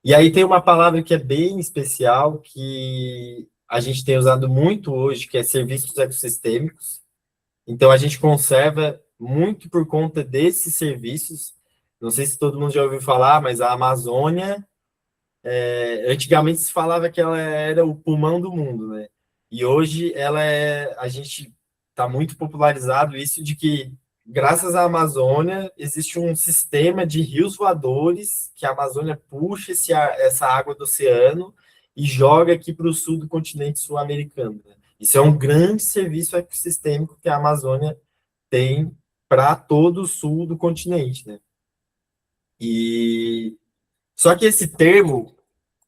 E aí tem uma palavra que é bem especial, que a gente tem usado muito hoje, que é serviços ecossistêmicos. Então, a gente conserva muito por conta desses serviços. Não sei se todo mundo já ouviu falar, mas a Amazônia, antigamente se falava que ela era o pulmão do mundo, né? E hoje a gente está muito popularizado isso de que, graças à Amazônia, existe um sistema de rios voadores que a Amazônia puxa essa água do oceano e joga aqui para o sul do continente sul-americano, né? Isso é um grande serviço ecossistêmico que a Amazônia tem para todo o sul do continente, né? Só que esse termo,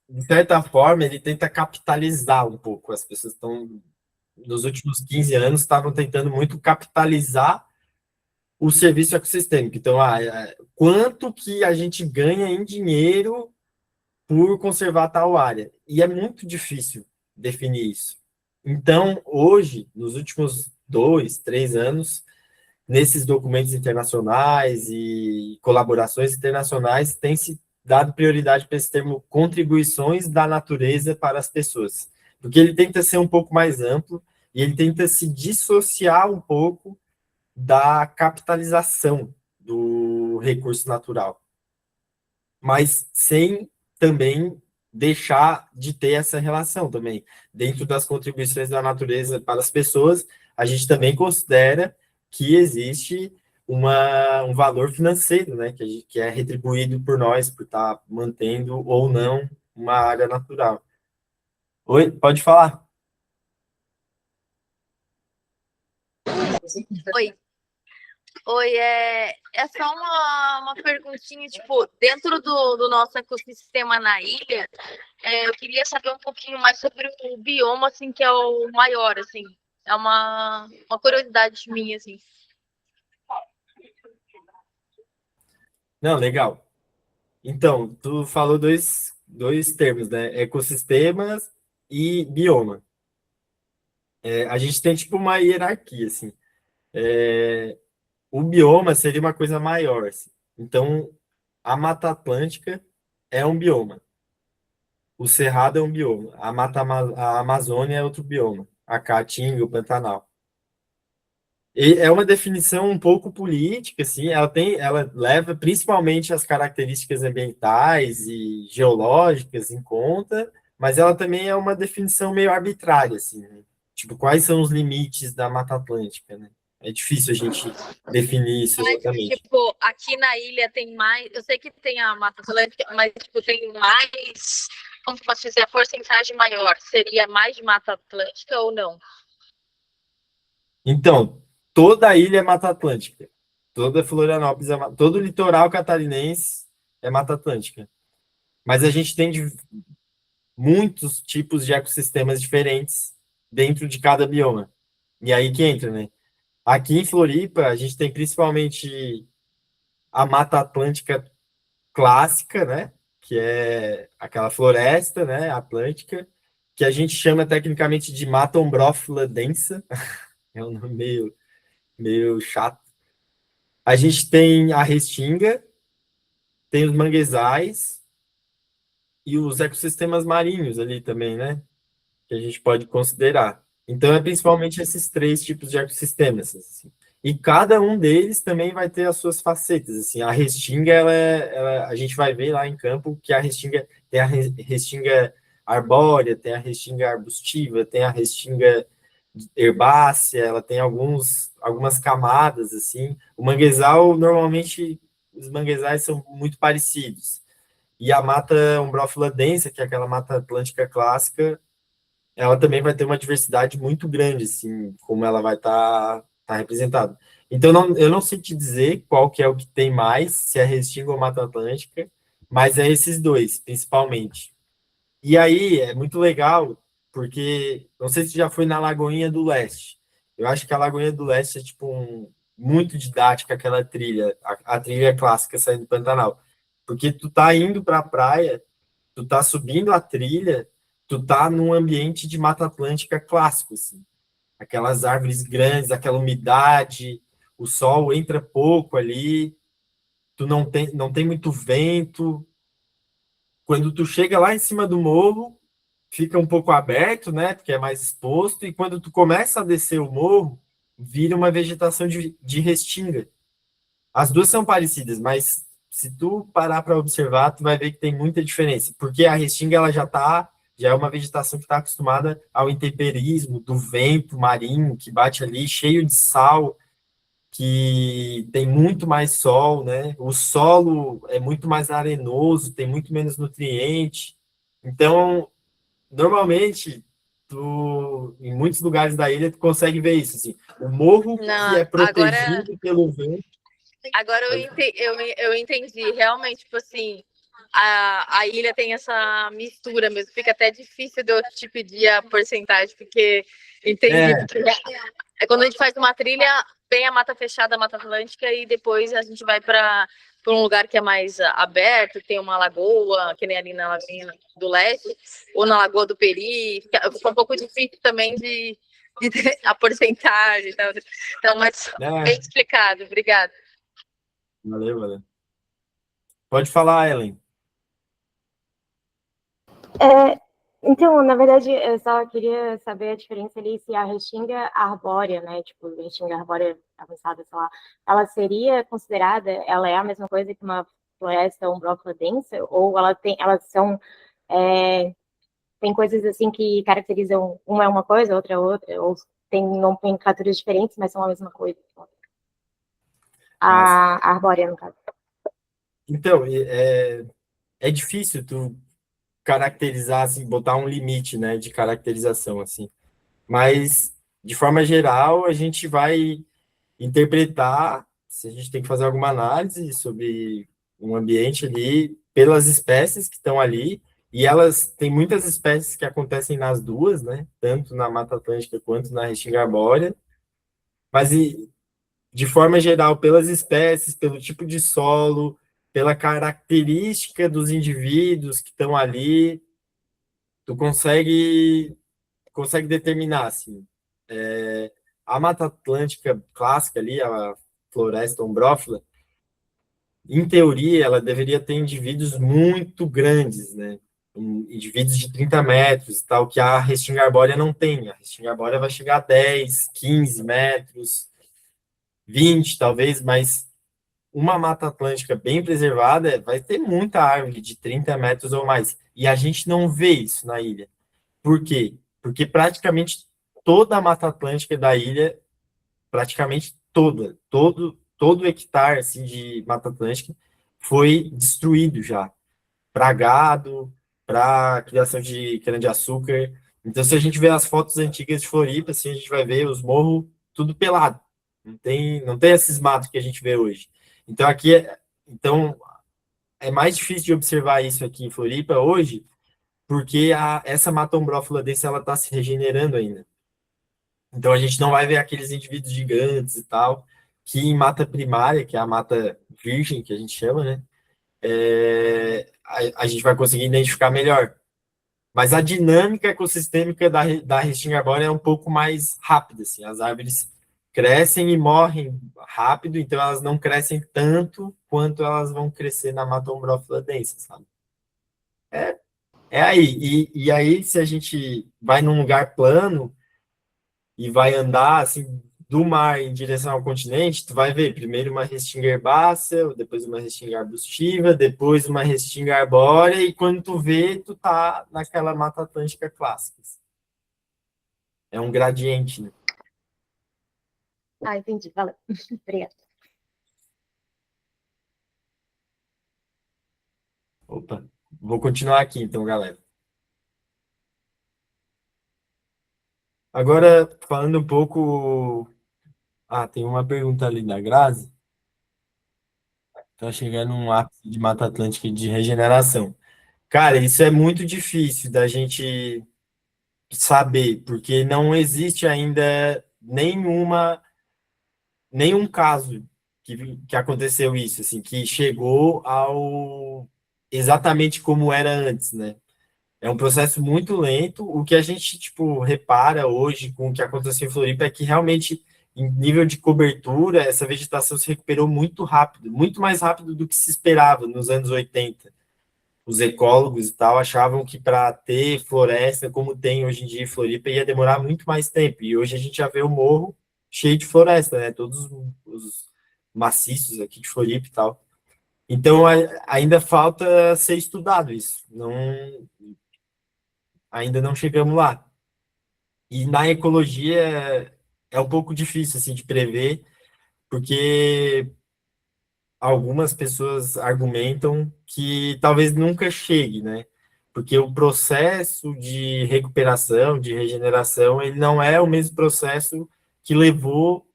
de certa forma, ele tenta capitalizar um pouco. As pessoas estão, nos últimos 15 anos, estavam tentando muito capitalizar o serviço ecossistêmico. Então, quanto que a gente ganha em dinheiro por conservar tal área? E é muito difícil definir isso. Então, hoje, nos últimos 2, 3 anos, nesses documentos internacionais e colaborações internacionais, tem se dado prioridade para esse termo contribuições da natureza para as pessoas, porque ele tenta ser um pouco mais amplo e ele tenta se dissociar um pouco da capitalização do recurso natural, mas sem também deixar de ter essa relação também. Dentro das contribuições da natureza para as pessoas, a gente também considera que existe um valor financeiro, né, que é retribuído por nós, por estar mantendo ou não uma área natural. Oi, pode falar. Oi. Oi, é só uma perguntinha, tipo, dentro do nosso ecossistema na ilha, eu queria saber um pouquinho mais sobre o bioma, assim, que é o maior, assim. É uma curiosidade minha, assim. Não, legal. Então, tu falou dois termos, né? Ecossistemas e bioma. A gente tem, tipo, uma hierarquia, assim. O bioma seria uma coisa maior, assim. Então, a Mata Atlântica é um bioma. O Cerrado é um bioma. A Amazônia é outro bioma. A Caatinga, o Pantanal. E é uma definição um pouco política, assim. Ela leva principalmente as características ambientais e geológicas em conta, mas ela também é uma definição meio arbitrária, assim, né? Tipo, quais são os limites da Mata Atlântica, né? É difícil a gente definir isso Mas, exatamente. tipo, aqui na ilha tem mais. Eu sei que tem a Mata Atlântica, mas, tipo, tem mais. Como que eu posso dizer? A porcentagem maior seria mais de Mata Atlântica ou não? Então, toda a ilha é Mata Atlântica. Toda Florianópolis todo o litoral catarinense é Mata Atlântica. Mas a gente tem muitos tipos de ecossistemas diferentes dentro de cada bioma. E aí que entra, né? Aqui em Floripa, a gente tem principalmente a Mata Atlântica clássica, né? Que é aquela floresta, né? Atlântica, que a gente chama tecnicamente de Mata Ombrófila densa. É um nome meio chato. A gente tem a restinga, tem os manguezais e os ecossistemas marinhos ali também, né? Que a gente pode considerar. Então, é principalmente esses 3 tipos de ecossistemas, assim. E cada um deles também vai ter as suas facetas, assim. A restinga, a gente vai ver lá em campo que a restinga tem a restinga arbórea, tem a restinga arbustiva, tem a restinga herbácea, ela tem algumas camadas, assim. O manguezal, normalmente, os manguezais são muito parecidos. E a mata ombrófila densa, que é aquela mata atlântica clássica, ela também vai ter uma diversidade muito grande, assim, como ela vai estar representada. Então, eu não sei te dizer qual que é o que tem mais, se é Restinga ou Mata Atlântica, mas é esses dois, principalmente. E aí, é muito legal, porque, não sei se já foi na Lagoinha do Leste. Eu acho que a Lagoinha do Leste é tipo muito didática aquela trilha, a trilha clássica saindo do Pantanal. Porque tu tá indo para a praia, tu tá subindo a trilha, tu tá num ambiente de Mata Atlântica clássico, assim. Aquelas árvores grandes, aquela umidade, o sol entra pouco ali, tu não tem muito vento. Quando tu chega lá em cima do morro, fica um pouco aberto, né, porque é mais exposto, e quando tu começa a descer o morro, vira uma vegetação de restinga. As duas são parecidas, mas se tu parar para observar, tu vai ver que tem muita diferença, porque a restinga ela já é uma vegetação que está acostumada ao intemperismo, do vento marinho que bate ali, cheio de sal, que tem muito mais sol, né? O solo é muito mais arenoso, tem muito menos nutriente. Então, normalmente, em muitos lugares da ilha, tu consegue ver isso, assim. O morro que Não, é protegido pelo vento. agora eu entendi. Realmente, tipo assim, a ilha tem essa mistura mesmo. Fica até difícil de eu te pedir a porcentagem, porque entendi. É, Porque é quando a gente faz uma trilha, bem a Mata Fechada, a Mata Atlântica, e depois a gente vai para um lugar que é mais aberto, tem uma lagoa, que nem ali na Lagoinha do Leste, ou na Lagoa do Peri. Fica um pouco difícil também de ter a porcentagem. Então, mas bem né? explicado. Obrigada. Valeu, valeu. Pode falar, Ellen. Então, na verdade, eu só queria saber a diferença ali se a restinga arbórea, né, tipo, restinga arbórea avançada, sei lá, ela seria considerada, ela é a mesma coisa que uma floresta umbrófila densa, ou elas são, tem coisas assim que caracterizam, uma é uma coisa, outra é outra, ou tem nomenclaturas diferentes, mas são a mesma coisa. Mas, A arbórea, no caso. então, é difícil tu caracterizar, assim, botar um limite, né, de caracterização, assim. Mas, de forma geral, a gente vai interpretar, se a gente tem que fazer alguma análise sobre um ambiente ali, pelas espécies que estão ali, e elas, tem muitas espécies que acontecem nas duas, né, tanto na Mata Atlântica quanto na Restinga Arbórea, mas de forma geral, pelas espécies, pelo tipo de solo, pela característica dos indivíduos que estão ali, tu consegue determinar, assim, a Mata Atlântica clássica ali, a floresta ombrófila, em teoria, ela deveria ter indivíduos muito grandes, né? Indivíduos de 30 metros e tal, que a Restinga Arbórea não tem. A Restinga Arbórea vai chegar a 10, 15 metros, 20 talvez, mas uma Mata Atlântica bem preservada vai ter muita árvore de 30 metros ou mais. E a gente não vê isso na ilha. Por quê? Porque praticamente toda a Mata Atlântica da ilha, praticamente todo hectare assim, de Mata Atlântica foi destruído já, para gado, para criação de cana-de-açúcar. Então, se a gente vê as fotos antigas de Floripa, assim, a gente vai ver os morros tudo pelado. Não tem esses matos que a gente vê hoje. Então, então, é mais difícil de observar isso aqui em Floripa hoje, porque essa mata ombrófila desse, ela está se regenerando ainda. Então, a gente não vai ver aqueles indivíduos gigantes e tal, que em mata primária, que é a mata virgem, que a gente chama, né? A gente vai conseguir identificar melhor. Mas a dinâmica ecossistêmica da Restinga Arbórea é um pouco mais rápida, assim. As árvores crescem e morrem rápido, então elas não crescem tanto quanto elas vão crescer na mata ombrófila densa, sabe? É aí. E aí, se a gente vai num lugar plano e vai andar, assim, do mar em direção ao continente, tu vai ver primeiro uma restinga herbácea, depois uma restinga arbustiva, depois uma restinga arbórea, e quando tu vê, tu tá naquela Mata Atlântica clássica. É um gradiente, né? Ah, entendi, valeu. Obrigada. Opa, vou continuar aqui então, galera. Agora, falando um pouco... Ah, tem uma pergunta ali da Grazi. Tá chegando um ápice de Mata Atlântica de regeneração. Cara, isso é muito difícil da gente saber, porque não existe ainda nenhum caso que aconteceu isso, assim, que chegou ao exatamente como era antes, né? É um processo muito lento. O que a gente, tipo, repara hoje com o que aconteceu em Floripa é que realmente, em nível de cobertura, essa vegetação se recuperou muito rápido, muito mais rápido do que se esperava nos anos 80. Os ecólogos e tal achavam que para ter floresta como tem hoje em dia em Floripa ia demorar muito mais tempo. E hoje a gente já vê o morro cheio de floresta, né? Todos os maciços aqui de Floripa e tal. Então ainda falta ser estudado isso. Não, ainda não chegamos lá. E na ecologia é um pouco difícil assim de prever, porque algumas pessoas argumentam que talvez nunca chegue, né? Porque o processo de recuperação, de regeneração, ele não é o mesmo processo que levou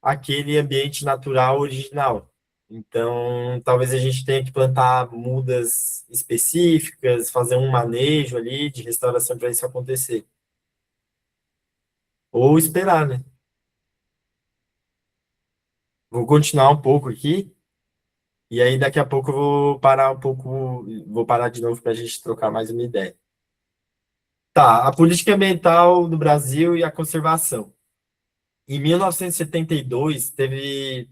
aquele ambiente natural original. Então, talvez a gente tenha que plantar mudas específicas, fazer um manejo ali de restauração para isso acontecer. Ou esperar, né? Vou continuar um pouco aqui. E aí, daqui a pouco, eu vou parar um pouco, vou parar de novo para a gente trocar mais uma ideia. Tá, a política ambiental do Brasil e a conservação. Em 1972, teve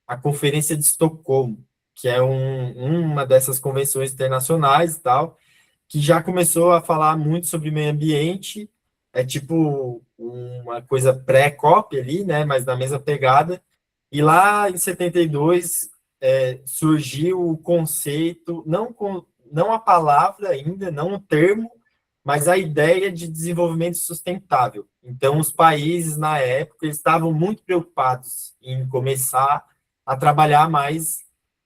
a Conferência de Estocolmo, que é uma dessas convenções internacionais e tal, que já começou a falar muito sobre meio ambiente, é tipo uma coisa pré-COP ali, né, mas na mesma pegada. E lá em 72 surgiu o conceito, não a palavra ainda, não o termo, mas a ideia de desenvolvimento sustentável. Então, os países, na época, eles estavam muito preocupados em começar a trabalhar mais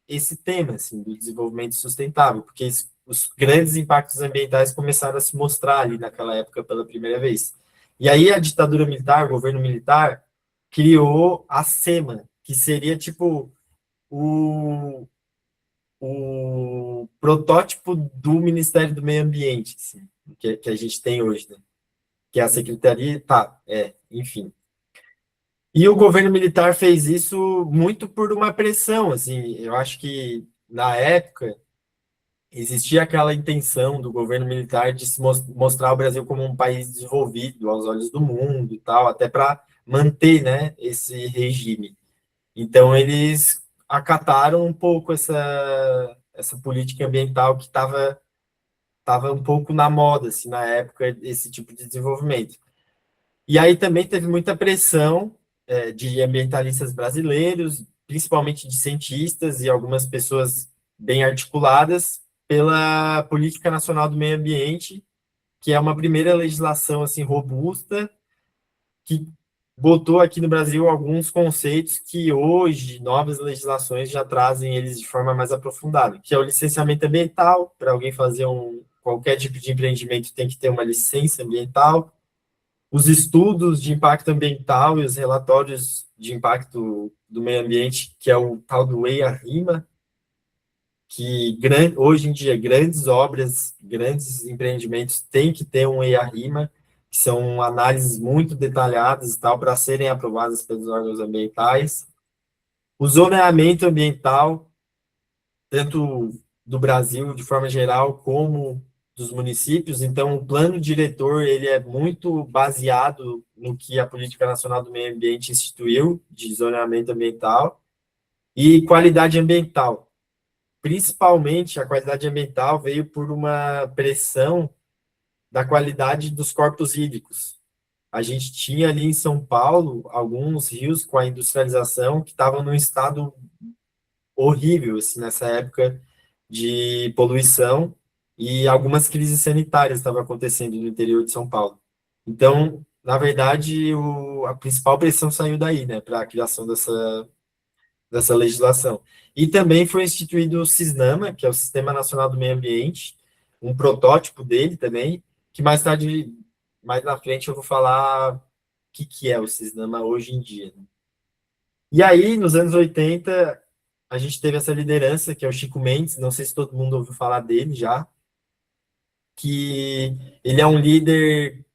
esse tema, assim, do desenvolvimento sustentável, porque os grandes impactos ambientais começaram a se mostrar ali naquela época pela primeira vez. E aí a ditadura militar, o governo militar, criou a SEMA, que seria tipo o, o protótipo do Ministério do Meio Ambiente, assim, que a gente tem hoje, né? Que é a Secretaria, tá, enfim. E o governo militar fez isso muito por uma pressão, assim, eu acho que na época existia aquela intenção do governo militar de se mostrar o Brasil como um país desenvolvido aos olhos do mundo e tal, até para manter, né, esse regime. Então, eles acataram um pouco essa política ambiental que estava um pouco na moda, assim, na época, esse tipo de desenvolvimento. E aí também teve muita pressão de ambientalistas brasileiros, principalmente de cientistas e algumas pessoas bem articuladas pela Política Nacional do Meio Ambiente, que é uma primeira legislação assim robusta que botou aqui no Brasil alguns conceitos que hoje novas legislações já trazem eles de forma mais aprofundada, que é o licenciamento ambiental. Para alguém fazer qualquer tipo de empreendimento tem que ter uma licença ambiental. Os estudos de impacto ambiental e os relatórios de impacto do meio ambiente, que é o tal do EIA-RIMA, que hoje em dia grandes obras, grandes empreendimentos têm que ter um EIA-RIMA, que são análises muito detalhadas e tal, para serem aprovadas pelos órgãos ambientais. O zoneamento ambiental, tanto do Brasil de forma geral, como dos municípios. Então, o plano diretor ele é muito baseado no que a Política Nacional do Meio Ambiente instituiu, de zoneamento ambiental, e qualidade ambiental. Principalmente, a qualidade ambiental veio por uma pressão da qualidade dos corpos hídricos. A gente tinha ali em São Paulo alguns rios com a industrialização que estavam num estado horrível, assim, nessa época de poluição, e algumas crises sanitárias estavam acontecendo no interior de São Paulo. Então, na verdade, a principal pressão saiu daí, né, para a criação dessa legislação. E também foi instituído o SISNAMA, que é o Sistema Nacional do Meio Ambiente, um protótipo dele também, que mais tarde, mais na frente, eu vou falar o que é o SISNAMA hoje em dia, né? E aí, nos anos 80, a gente teve essa liderança, que é o Chico Mendes, não sei se todo mundo ouviu falar dele já, que ele é um líder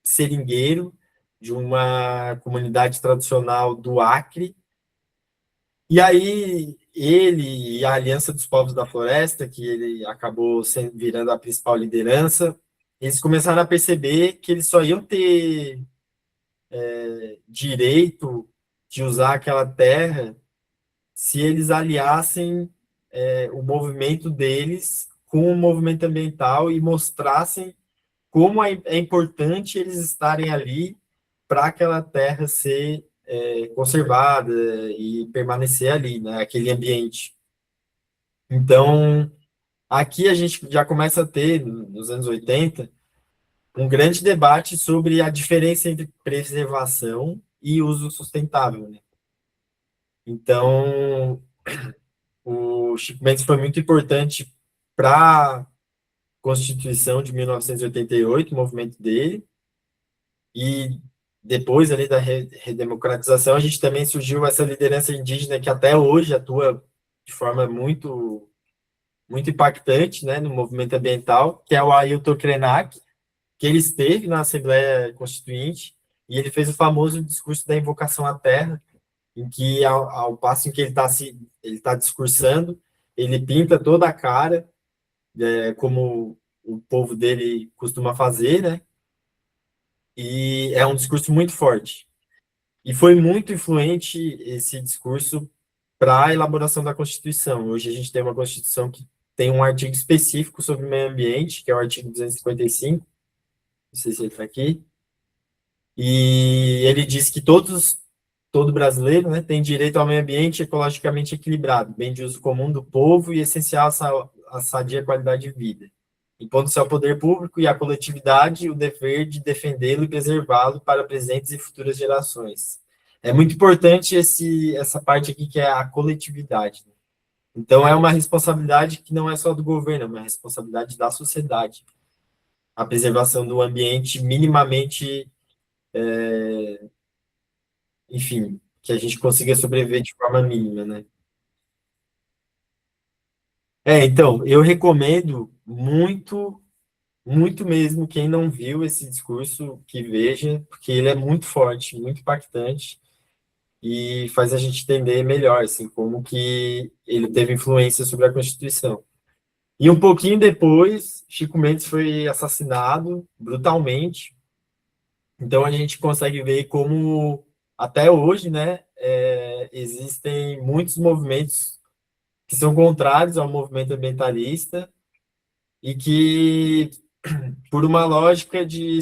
seringueiro de uma comunidade tradicional do Acre, E aí, ele e a Aliança dos Povos da Floresta, que ele acabou virando a principal liderança, eles começaram a perceber que eles só iam ter direito de usar aquela terra se eles aliassem o movimento deles com o movimento ambiental e mostrassem como é importante eles estarem ali para aquela terra ser conservada e permanecer ali, né, aquele ambiente. Então, aqui a gente já começa a ter, nos anos 80, um grande debate sobre a diferença entre preservação e uso sustentável, né? Então, o Chico Mendes foi muito importante para a Constituição de 1988, o movimento dele, e depois ali da redemocratização, a gente também surgiu essa liderança indígena que até hoje atua de forma muito impactante, né, no movimento ambiental, que é o Ailton Krenak, que ele esteve na Assembleia Constituinte e ele fez o famoso discurso da invocação à terra, em que, ao passo em que ele tá discursando, ele pinta toda a cara, como o povo dele costuma fazer, né? E é um discurso muito forte. E foi muito influente esse discurso para a elaboração da Constituição. Hoje a gente tem uma Constituição que tem um artigo específico sobre o meio ambiente, que é o artigo 255, não sei se ele está aqui, e ele diz que todo brasileiro, né, tem direito ao meio ambiente ecologicamente equilibrado, bem de uso comum do povo e essencial à sadia qualidade de vida. Impondo-se ao poder público e à coletividade o dever de defendê-lo e preservá-lo para presentes e futuras gerações. É muito importante essa parte aqui, que é a coletividade, né? Então, é uma responsabilidade que não é só do governo, é uma responsabilidade da sociedade. A preservação do ambiente minimamente, enfim, que a gente consiga sobreviver de forma mínima, né? Então, eu recomendo muito, muito mesmo, quem não viu esse discurso, que veja, porque ele é muito forte, muito impactante, e faz a gente entender melhor, assim, como que ele teve influência sobre a Constituição. E um pouquinho depois, Chico Mendes foi assassinado brutalmente. Então a gente consegue ver como até hoje, né, existem muitos movimentos que são contrários ao movimento ambientalista e que, por uma lógica de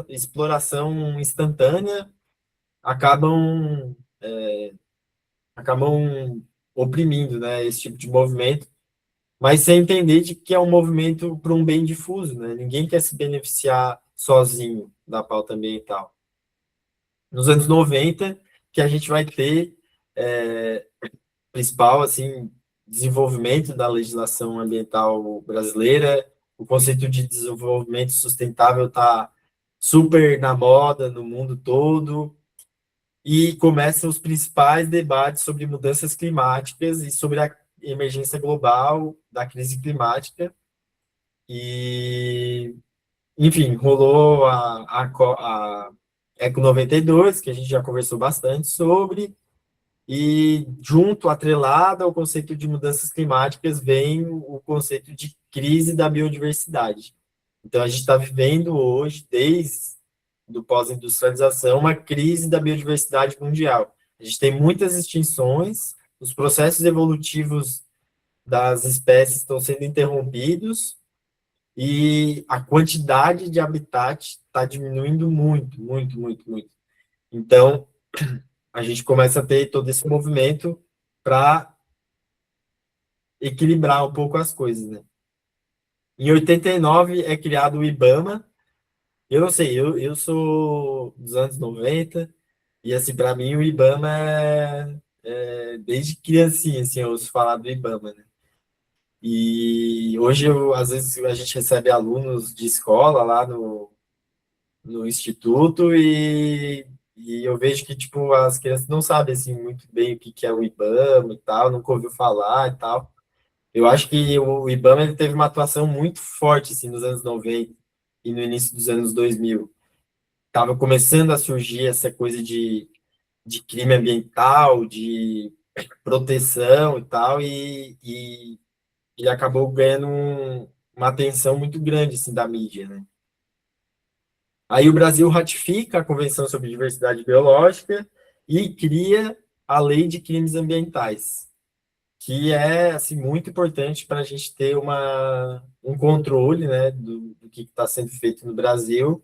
exploração instantânea, acabam acabam oprimindo, né, esse tipo de movimento, mas sem entender de que é um movimento para um bem difuso, né? Ninguém quer se beneficiar sozinho da pauta ambiental. Nos anos 90, que a gente vai ter principal, assim, desenvolvimento da legislação ambiental brasileira, o conceito de desenvolvimento sustentável está super na moda no mundo todo, e começam os principais debates sobre mudanças climáticas e sobre a emergência global da crise climática. E, enfim, rolou a Eco 92, que a gente já conversou bastante sobre, e junto, atrelado ao conceito de mudanças climáticas, vem o conceito de crise da biodiversidade. Então, a gente está vivendo hoje, desde do pós-industrialização, uma crise da biodiversidade mundial. A gente tem muitas extinções, os processos evolutivos das espécies estão sendo interrompidos e a quantidade de habitat está diminuindo muito, muito, muito, muito. Então, a gente começa a ter todo esse movimento para equilibrar um pouco as coisas, né? Em 89 é criado o IBAMA. Eu não sei, eu sou dos anos 90 e, assim, para mim o IBAMA desde criancinha, assim, eu ouço falar do IBAMA, né? E hoje, às vezes, a gente recebe alunos de escola lá no instituto e eu vejo que, tipo, as crianças não sabem, assim, muito bem o que é o IBAMA e tal, nunca ouviu falar e tal. Eu acho que o IBAMA ele teve uma atuação muito forte, assim, nos anos 90 e no início dos anos 2000. Tava começando a surgir essa coisa de crime ambiental, de proteção e tal, e acabou ganhando uma atenção muito grande, assim, da mídia, né? Aí o Brasil ratifica a Convenção sobre Diversidade Biológica e cria a Lei de Crimes Ambientais, que é, assim, muito importante para a gente ter um controle, né, do que está sendo feito no Brasil,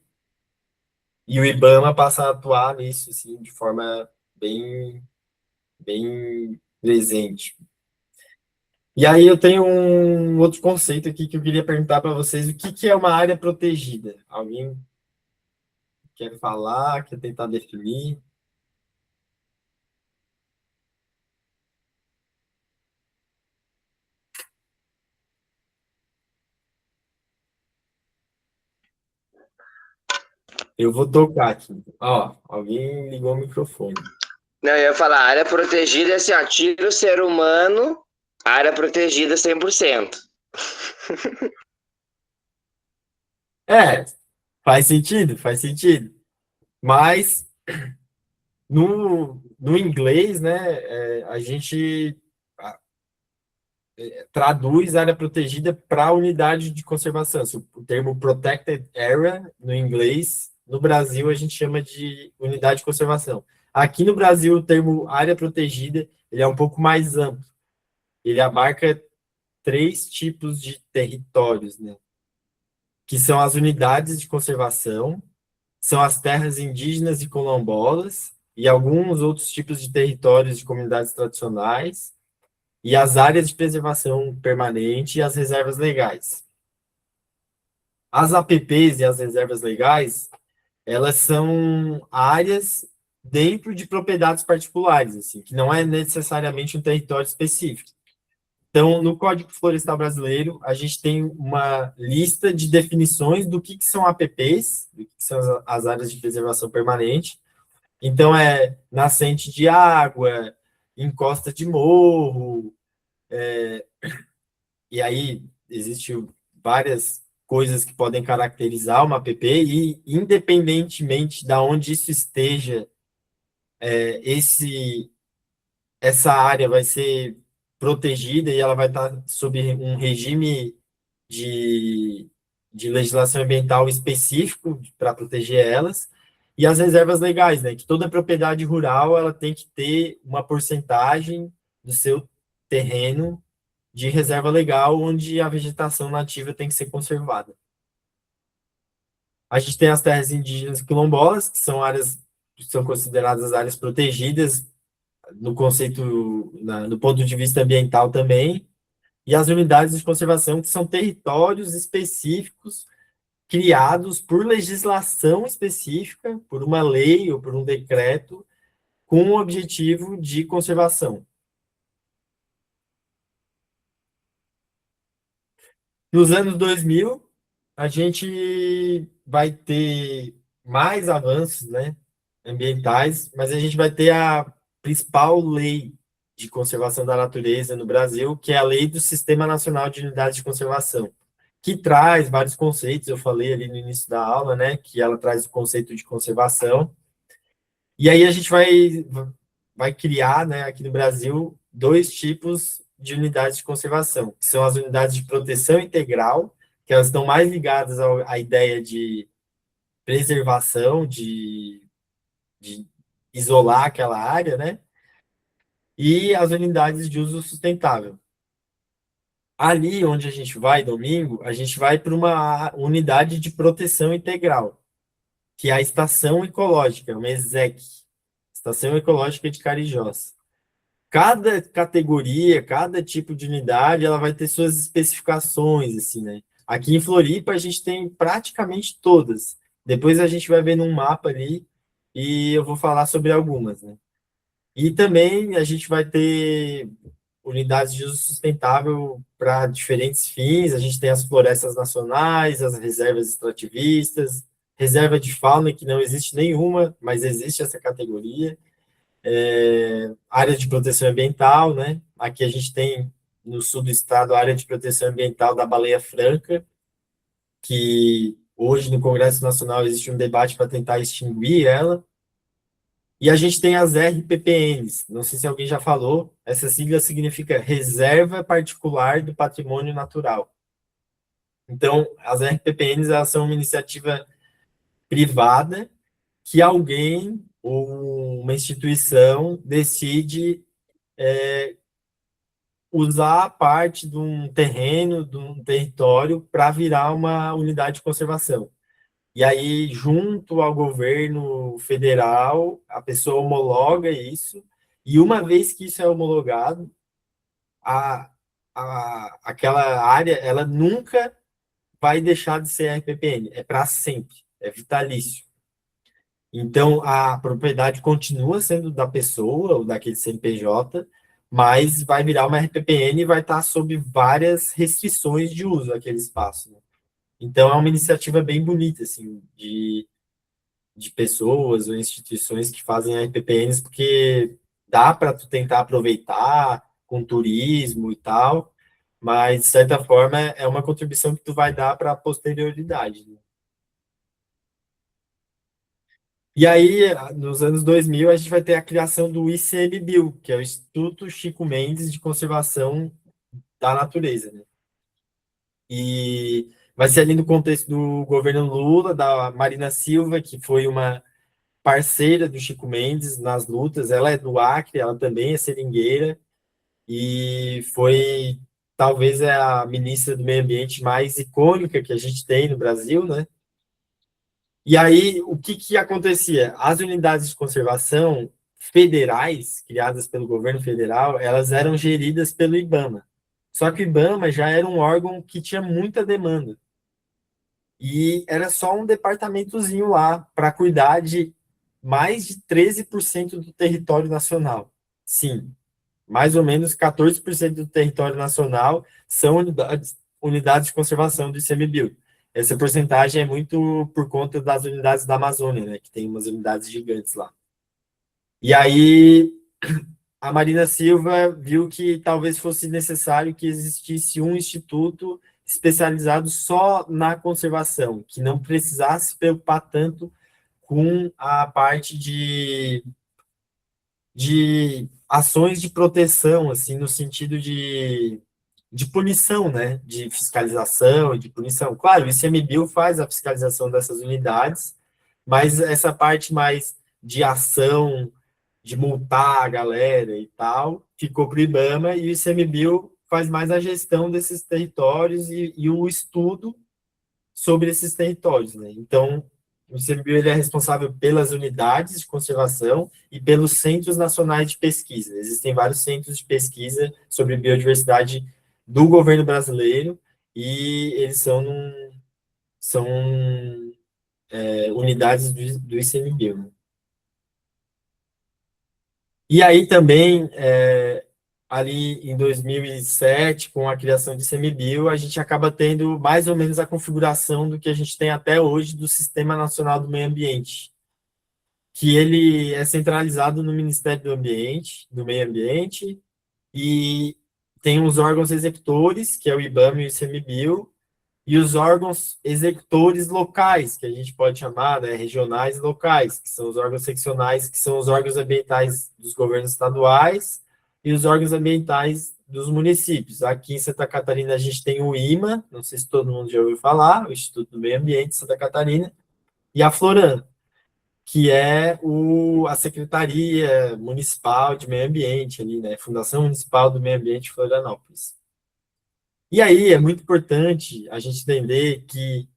e o IBAMA passa a atuar nisso, assim, de forma bem, bem presente. E aí eu tenho um outro conceito aqui que eu queria perguntar para vocês, o que é uma área protegida? Alguém quer falar, quer tentar definir? Eu vou tocar aqui. Ó, alguém ligou o microfone. Não, eu ia falar, área protegida é assim, ó, tira o ser humano, área protegida 100%. É, faz sentido, faz sentido. Mas no inglês, né, a gente traduz área protegida para unidade de conservação. O termo protected area, no inglês, no Brasil a gente chama de unidade de conservação. Aqui no Brasil, o termo área protegida, ele é um pouco mais amplo. Ele abarca 3 tipos de territórios, né? Que são as unidades de conservação, são as terras indígenas e quilombolas, e alguns outros tipos de territórios de comunidades tradicionais, e as áreas de preservação permanente e as reservas legais. As APPs e as reservas legais, elas são áreas dentro de propriedades particulares, assim, que não é necessariamente um território específico. Então, no Código Florestal Brasileiro, a gente tem uma lista de definições do que são APPs, do que são as áreas de preservação permanente. Então, é nascente de água, encosta de morro, e aí existem várias coisas que podem caracterizar uma APP, e independentemente de onde isso esteja, essa área vai ser protegida e ela vai estar sob um regime de, de legislação ambiental específico para proteger elas, e as reservas legais, né, que toda propriedade rural ela tem que ter uma porcentagem do seu terreno de reserva legal, onde a vegetação nativa tem que ser conservada. A gente tem as terras indígenas e quilombolas, que são áreas que são consideradas áreas protegidas no conceito, no ponto de vista ambiental também, e as unidades de conservação, que são territórios específicos criados por legislação específica, por uma lei ou por um decreto, com o objetivo de conservação. Nos anos 2000, a gente vai ter mais avanços, né, ambientais, mas a gente vai ter a principal lei de conservação da natureza no Brasil, que é a Lei do Sistema Nacional de Unidades de Conservação, que traz vários conceitos, eu falei ali no início da aula, né, que ela traz o conceito de conservação, e aí a gente vai criar, né, aqui no Brasil, 2 tipos de unidades de conservação, que são as unidades de proteção integral, que elas estão mais ligadas à ideia de preservação, de isolar aquela área, né, e as unidades de uso sustentável. Ali onde a gente vai domingo, a gente vai para uma unidade de proteção integral, que é a Estação Ecológica, uma ESEC, Estação Ecológica de Carijós. Cada categoria, cada tipo de unidade, ela vai ter suas especificações, assim, né? Aqui em Floripa, a gente tem praticamente todas. Depois a gente vai ver num mapa ali e eu vou falar sobre algumas, né? E também a gente vai ter unidades de uso sustentável para diferentes fins. A gente tem as florestas nacionais, as reservas extrativistas, reserva de fauna, que não existe nenhuma, mas existe essa categoria. Área de proteção ambiental, né? Aqui a gente tem, no sul do estado, a área de proteção ambiental da baleia franca, que hoje no Congresso Nacional existe um debate para tentar extinguir ela. E a gente tem as RPPNs, não sei se alguém já falou, essa sigla significa Reserva Particular do Patrimônio Natural. Então, as RPPNs, elas são uma iniciativa privada que alguém ou uma instituição decide usar parte de um terreno, de um território, para virar uma unidade de conservação. E aí, junto ao governo federal, a pessoa homologa isso, e uma vez que isso é homologado, aquela área, ela nunca vai deixar de ser RPPN, é para sempre, é vitalício. Então, a propriedade continua sendo da pessoa, ou daquele CNPJ, mas vai virar uma RPPN e vai estar sob várias restrições de uso aquele espaço, né? Então, é uma iniciativa bem bonita, assim, de pessoas ou instituições que fazem RPPNs, porque dá para tu tentar aproveitar com turismo e tal, mas, de certa forma, é uma contribuição que tu vai dar para a posterioridade, né? E aí, nos anos 2000, a gente vai ter a criação do ICMBio, que é o Instituto Chico Mendes de Conservação da Natureza, né? E vai ser ali no contexto do governo Lula, da Marina Silva, que foi uma parceira do Chico Mendes nas lutas. Ela é do Acre, ela também é seringueira, e foi talvez a ministra do Meio Ambiente mais icônica que a gente tem no Brasil, né? E aí, o que acontecia? As unidades de conservação federais, criadas pelo governo federal, elas eram geridas pelo IBAMA. Só que o IBAMA já era um órgão que tinha muita demanda. E era só um departamentozinho lá para cuidar de mais de 13% do território nacional. Sim, mais ou menos 14% do território nacional são unidades de conservação do ICMBio. Essa porcentagem é muito por conta das unidades da Amazônia, né, que tem umas unidades gigantes lá. E aí, a Marina Silva viu que talvez fosse necessário que existisse um instituto especializado só na conservação, que não precisasse se preocupar tanto com a parte de ações de proteção, assim, no sentido de punição, né? De fiscalização e de punição. Claro, o ICMBio faz a fiscalização dessas unidades, mas essa parte mais de ação, de multar a galera e tal, ficou para o IBAMA, e o ICMBio faz mais a gestão desses territórios e o estudo sobre esses territórios, né? Então, o ICMBio ele é responsável pelas unidades de conservação e pelos centros nacionais de pesquisa. Existem vários centros de pesquisa sobre biodiversidade do governo brasileiro, e eles são unidades do ICMBio, né? E aí também, ali em 2007, com a criação do ICMBio, a gente acaba tendo mais ou menos a configuração do que a gente tem até hoje do Sistema Nacional do Meio Ambiente, que ele é centralizado no Ministério do Meio Ambiente, e tem os órgãos executores, que é o IBAMA e o ICMBio, e os órgãos executores locais, que a gente pode chamar, né, regionais e locais, que são os órgãos seccionais, que são os órgãos ambientais dos governos estaduais e os órgãos ambientais dos municípios. Aqui em Santa Catarina a gente tem o IMA, não sei se todo mundo já ouviu falar, o Instituto do Meio Ambiente de Santa Catarina, e a Floran, que é a Secretaria Municipal de Meio Ambiente, ali, né, Fundação Municipal do Meio Ambiente de Florianópolis. E aí é muito importante a gente entender que,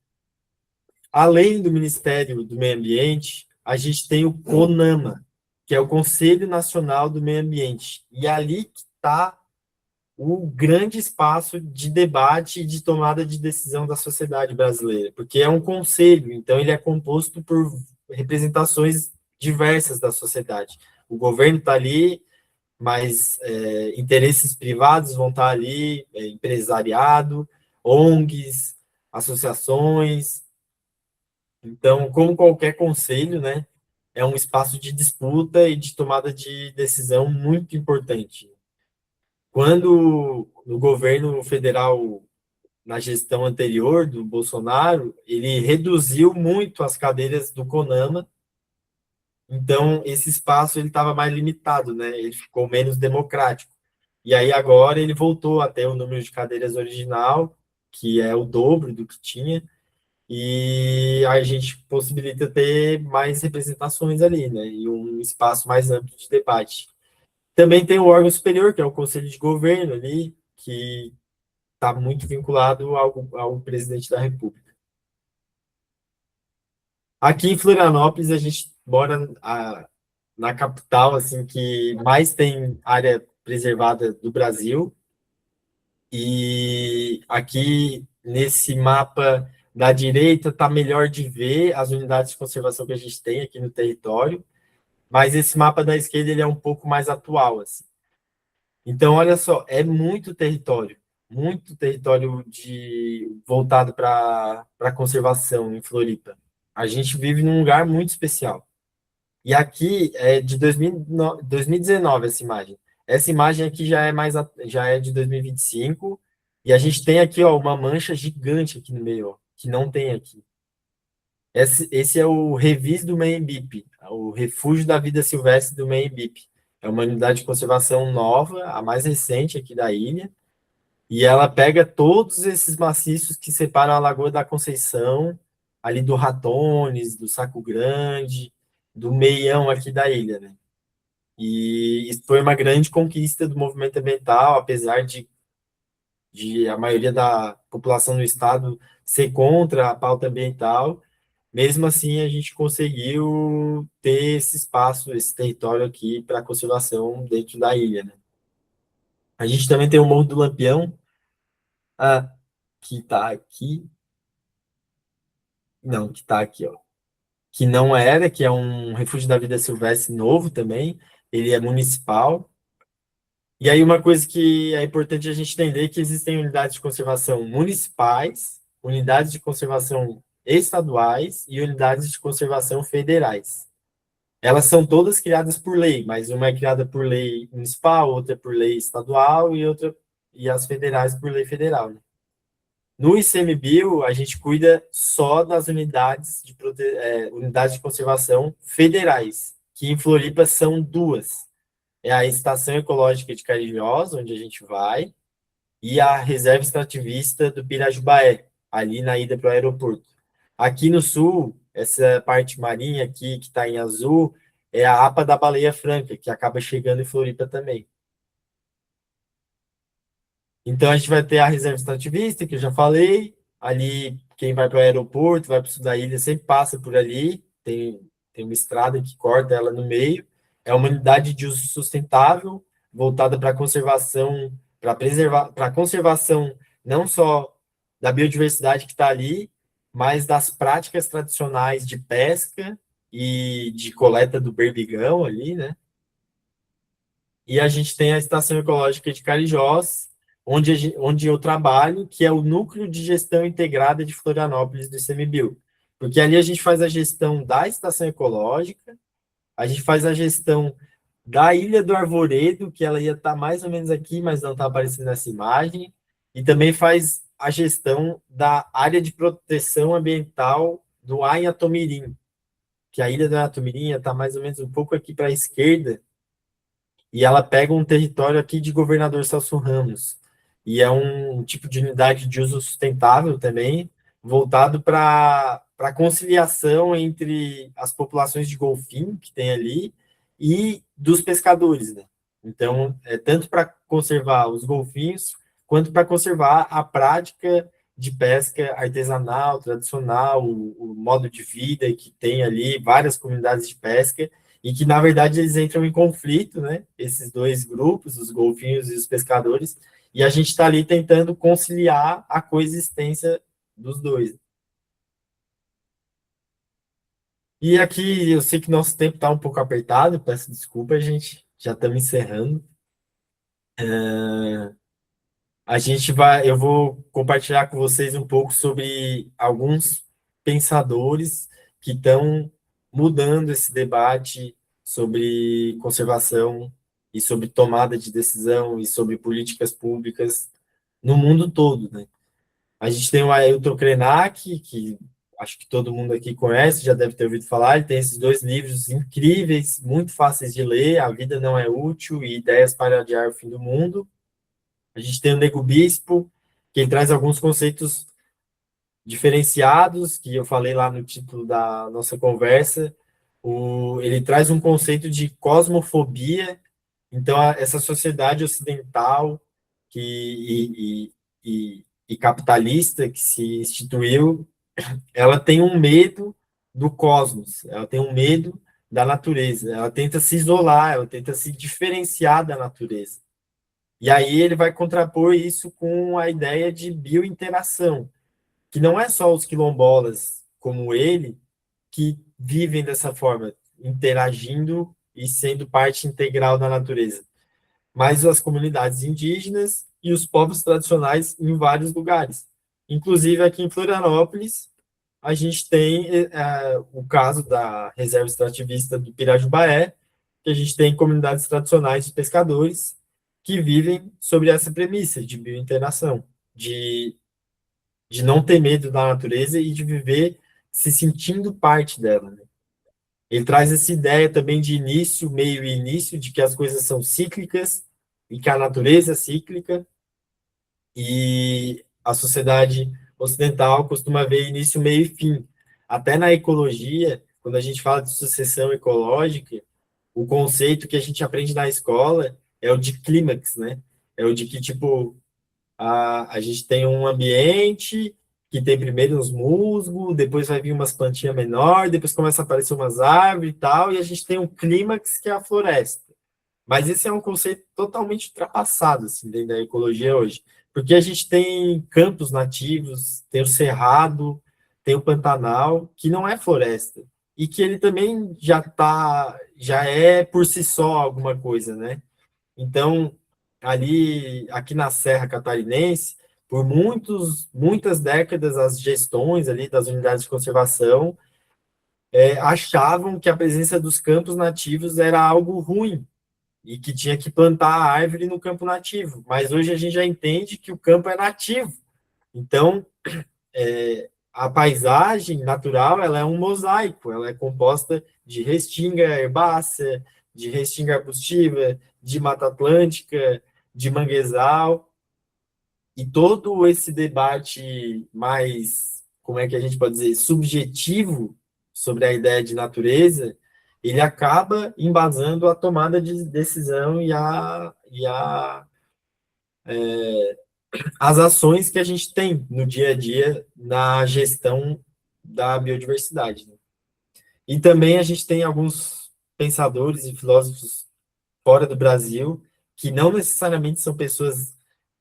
além do Ministério do Meio Ambiente, a gente tem o CONAMA, que é o Conselho Nacional do Meio Ambiente. E é ali que está o grande espaço de debate e de tomada de decisão da sociedade brasileira, porque é um conselho, então ele é composto por representações diversas da sociedade. O governo está ali, mas interesses privados vão estar ali, empresariado, ONGs, associações. Então, como qualquer conselho, né, é um espaço de disputa e de tomada de decisão muito importante. Quando no governo federal, na gestão anterior do Bolsonaro, ele reduziu muito as cadeiras do CONAMA, Então, esse espaço ele estava mais limitado, né? Ele ficou menos democrático. E aí agora ele voltou a ter o número de cadeiras original, que é o dobro do que tinha, e a gente possibilita ter mais representações ali, né? E um espaço mais amplo de debate. Também tem o órgão superior, que é o Conselho de Governo ali, que está muito vinculado ao presidente da República. Aqui em Florianópolis, a gente mora na capital, assim, que mais tem área preservada do Brasil. E aqui, nesse mapa da direita, está melhor de ver as unidades de conservação que a gente tem aqui no território. Mas esse mapa da esquerda, ele é um pouco mais atual, assim. Então, olha só, é muito território voltado para a conservação em Floripa. A gente vive num lugar muito especial. E aqui é de 2019 essa imagem. Essa imagem aqui já é de 2025, e a gente tem aqui, ó, uma mancha gigante aqui no meio, ó, que não tem aqui. Esse é o Revis do Maiembipe, o Refúgio da Vida Silvestre do Maiembipe. É uma unidade de conservação nova, a mais recente aqui da ilha, e ela pega todos esses maciços que separam a Lagoa da Conceição, ali do Ratones, do Saco Grande, do meião aqui da ilha, né? E isso foi uma grande conquista do movimento ambiental, apesar de a maioria da população do estado ser contra a pauta ambiental. Mesmo assim, a gente conseguiu ter esse espaço, esse território aqui para conservação dentro da ilha, né? A gente também tem o Morro do Lampião, que está aqui. Não, que está aqui, ó. Que não era, que é um refúgio da vida silvestre novo também. Ele é municipal. E aí uma coisa que é importante a gente entender é que existem unidades de conservação municipais, unidades de conservação estaduais e unidades de conservação federais. Elas são todas criadas por lei, mas uma é criada por lei municipal, outra por lei estadual e as federais por lei federal, né? No ICMBio, a gente cuida só das unidades de conservação federais, que em Floripa são duas. É a Estação Ecológica de Carijós, onde a gente vai, e a Reserva Extrativista do Pirajubaé, ali na ida para o aeroporto. Aqui no sul, essa parte marinha aqui, que está em azul, é a APA da Baleia Franca, que acaba chegando em Floripa também. Então, a gente vai ter a reserva extrativista, que eu já falei. Ali, quem vai para o aeroporto, vai para o sul da ilha, sempre passa por ali. Tem uma estrada que corta ela no meio. É uma unidade de uso sustentável, voltada para a conservação, para a conservação não só da biodiversidade que está ali, mas das práticas tradicionais de pesca e de coleta do berbigão ali, né? E a gente tem a Estação Ecológica de Carijós, onde eu trabalho, que é o Núcleo de Gestão Integrada de Florianópolis do ICMBio. Porque ali a gente faz a gestão da Estação Ecológica, a gente faz a gestão da Ilha do Arvoredo, que ela ia estar mais ou menos aqui, mas não está aparecendo nessa imagem, e também faz a gestão da área de proteção ambiental do Anhatomirim, que a Ilha do Anhatomirim está mais ou menos um pouco aqui para a esquerda, e ela pega um território aqui de Governador Celso Ramos, e é um tipo de unidade de uso sustentável também, voltado para a conciliação entre as populações de golfinho que tem ali e dos pescadores, né? Então, é tanto para conservar os golfinhos, quanto para conservar a prática de pesca artesanal, tradicional, o modo de vida que tem ali, várias comunidades de pesca, e que, na verdade, eles entram em conflito, né? Esses dois grupos, os golfinhos e os pescadores, e a gente está ali tentando conciliar a coexistência dos dois. E aqui, eu sei que nosso tempo está um pouco apertado, peço desculpa, gente, já estamos encerrando. Eu vou compartilhar com vocês um pouco sobre alguns pensadores que estão mudando esse debate sobre conservação e sobre tomada de decisão e sobre políticas públicas no mundo todo, né? A gente tem o Ailton Krenak, que acho que todo mundo aqui conhece, já deve ter ouvido falar. Ele tem esses 2 livros incríveis, muito fáceis de ler, A Vida Não é Útil e Ideias para Adiar o Fim do Mundo. A gente tem o Nego Bispo, que ele traz alguns conceitos diferenciados, que eu falei lá no título da nossa conversa. Ele traz um conceito de cosmofobia. Então, essa sociedade ocidental e capitalista que se instituiu, ela tem um medo do cosmos, ela tem um medo da natureza, ela tenta se isolar, ela tenta se diferenciar da natureza. E aí ele vai contrapor isso com a ideia de biointeração, que não é só os quilombolas como ele que vivem dessa forma, interagindo e sendo parte integral da natureza, mas as comunidades indígenas e os povos tradicionais em vários lugares. Inclusive aqui em Florianópolis, a gente tem o caso da reserva extrativista do Pirajubaé, que a gente tem comunidades tradicionais de pescadores que vivem sobre essa premissa de biointeração, de não ter medo da natureza e de viver se sentindo parte dela, né? Ele traz essa ideia também de início, meio e início, de que as coisas são cíclicas e que a natureza é cíclica, e a sociedade ocidental costuma ver início, meio e fim. Até na ecologia, quando a gente fala de sucessão ecológica, o conceito que a gente aprende na escola é o de clímax, né? É o de que, tipo, a gente tem um ambiente que tem primeiro uns musgos, depois vai vir umas plantinhas menores, depois começa a aparecer umas árvores e tal, e a gente tem um clímax que é a floresta. Mas esse é um conceito totalmente ultrapassado, assim, dentro da ecologia hoje, porque a gente tem campos nativos, tem o cerrado, tem o Pantanal, que não é floresta, e que ele também já é por si só alguma coisa, né? Então, aqui na Serra Catarinense, por muitas décadas, as gestões ali das unidades de conservação achavam que a presença dos campos nativos era algo ruim e que tinha que plantar a árvore no campo nativo. Mas hoje a gente já entende que o campo é nativo. Então, a paisagem natural, ela é um mosaico, ela é composta de restinga herbácea, de restinga arbustiva, de mata atlântica, de manguezal, e todo esse debate mais, como é que a gente pode dizer, subjetivo sobre a ideia de natureza, ele acaba embasando a tomada de decisão e as ações que a gente tem no dia a dia na gestão da biodiversidade, né? E também a gente tem alguns pensadores e filósofos fora do Brasil que não necessariamente são pessoas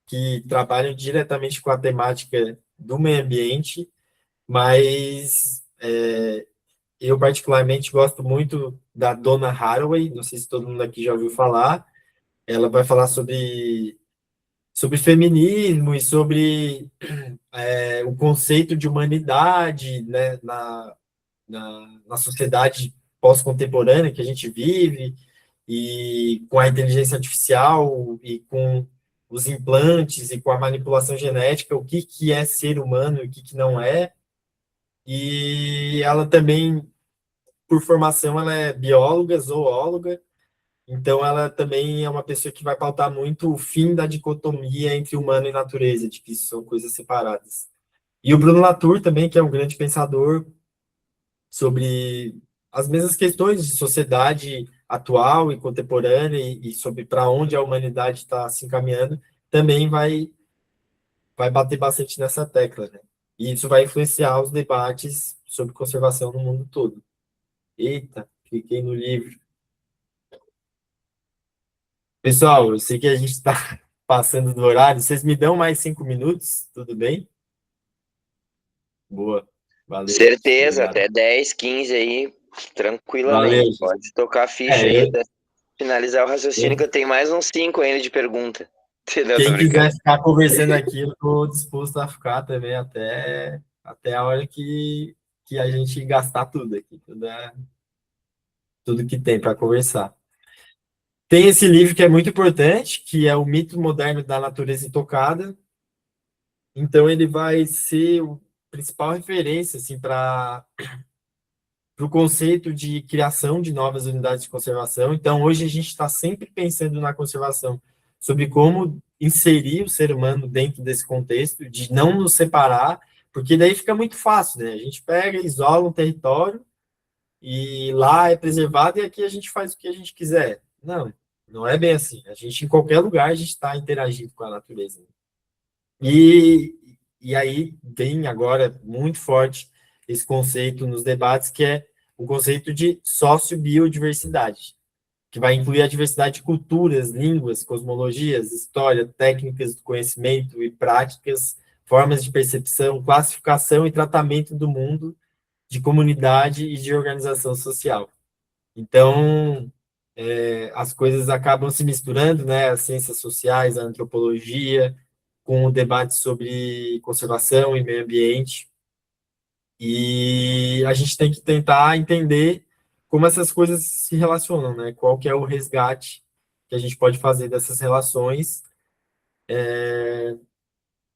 que trabalham diretamente com a temática do meio ambiente, mas eu particularmente gosto muito da Donna Haraway, não sei se todo mundo aqui já ouviu falar. Ela vai falar sobre feminismo e sobre o conceito de humanidade, né, na sociedade pós-contemporânea que a gente vive, e com a inteligência artificial e com os implantes e com a manipulação genética, o que é ser humano e o que não é. E ela também, por formação, ela é bióloga, zoóloga, então ela também é uma pessoa que vai pautar muito o fim da dicotomia entre humano e natureza, de que são coisas separadas. E o Bruno Latour também, que é um grande pensador sobre as mesmas questões de sociedade atual e contemporânea e sobre para onde a humanidade está se encaminhando, também vai bater bastante nessa tecla, né? E isso vai influenciar os debates sobre conservação no mundo todo. Eita, cliquei no livro. Pessoal, eu sei que a gente está passando do horário, vocês me dão mais 5 minutos, tudo bem? Boa, valeu. Certeza, Obrigado. até 10, 15 aí, tranquilamente. Valeu, Pode tocar a ficha aí, até finalizar o raciocínio, eu- que eu tenho mais uns 5 ainda de pergunta. Entendeu? Tô Quem brincando. quiser ficar conversando aqui, eu estou disposto a ficar também até a hora que a gente gastar tudo aqui, tudo que tem para conversar. Tem esse livro que é muito importante, que é O Mito Moderno da Natureza Intocada. Então, ele vai ser principal referência assim, para o conceito de criação de novas unidades de conservação. Então, hoje a gente está sempre pensando na conservação, sobre como inserir o ser humano dentro desse contexto, de não nos separar, porque daí fica muito fácil, né? A gente pega, isola um território, e lá é preservado, e aqui a gente faz o que a gente quiser. Não, não é bem assim. A gente, em qualquer lugar, a gente está interagindo com a natureza. E aí vem agora muito forte esse conceito nos debates, que é o conceito de sociobiodiversidade, que vai incluir a diversidade de culturas, línguas, cosmologias, história, técnicas do conhecimento e práticas, formas de percepção, classificação e tratamento do mundo, de comunidade e de organização social. Então, as coisas acabam se misturando, né? As ciências sociais, a antropologia, com o debate sobre conservação e meio ambiente. E a gente tem que tentar entender como essas coisas se relacionam, né? Qual que é o resgate que a gente pode fazer dessas relações,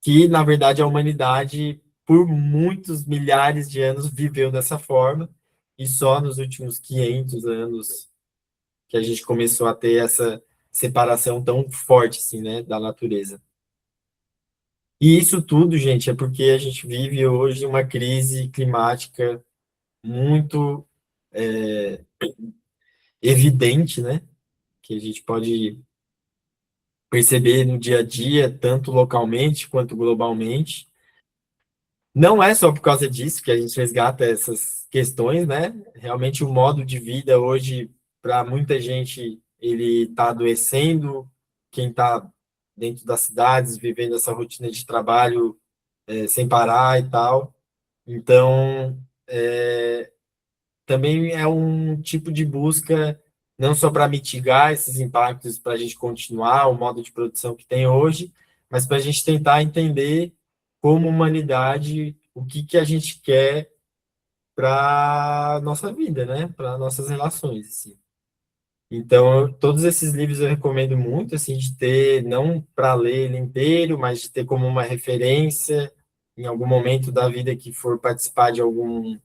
que, na verdade, a humanidade, por muitos milhares de anos, viveu dessa forma, e só nos últimos 500 anos que a gente começou a ter essa separação tão forte, assim, né, da natureza. E isso tudo, gente, é porque a gente vive hoje uma crise climática muito evidente, né, que a gente pode perceber no dia a dia, tanto localmente quanto globalmente. Não é só por causa disso que a gente resgata essas questões, né? Realmente o modo de vida hoje, para muita gente, ele está adoecendo. Quem está dentro das cidades, vivendo essa rotina de trabalho sem parar e tal. Então, também é um tipo de busca, não só para mitigar esses impactos, para a gente continuar o modo de produção que tem hoje, mas para a gente tentar entender como humanidade o que, que a gente quer para a nossa vida, né? Para nossas relações, assim. Então, todos esses livros eu recomendo muito, assim, de ter, não para ler ele inteiro, mas de ter como uma referência em algum momento da vida que for participar de algum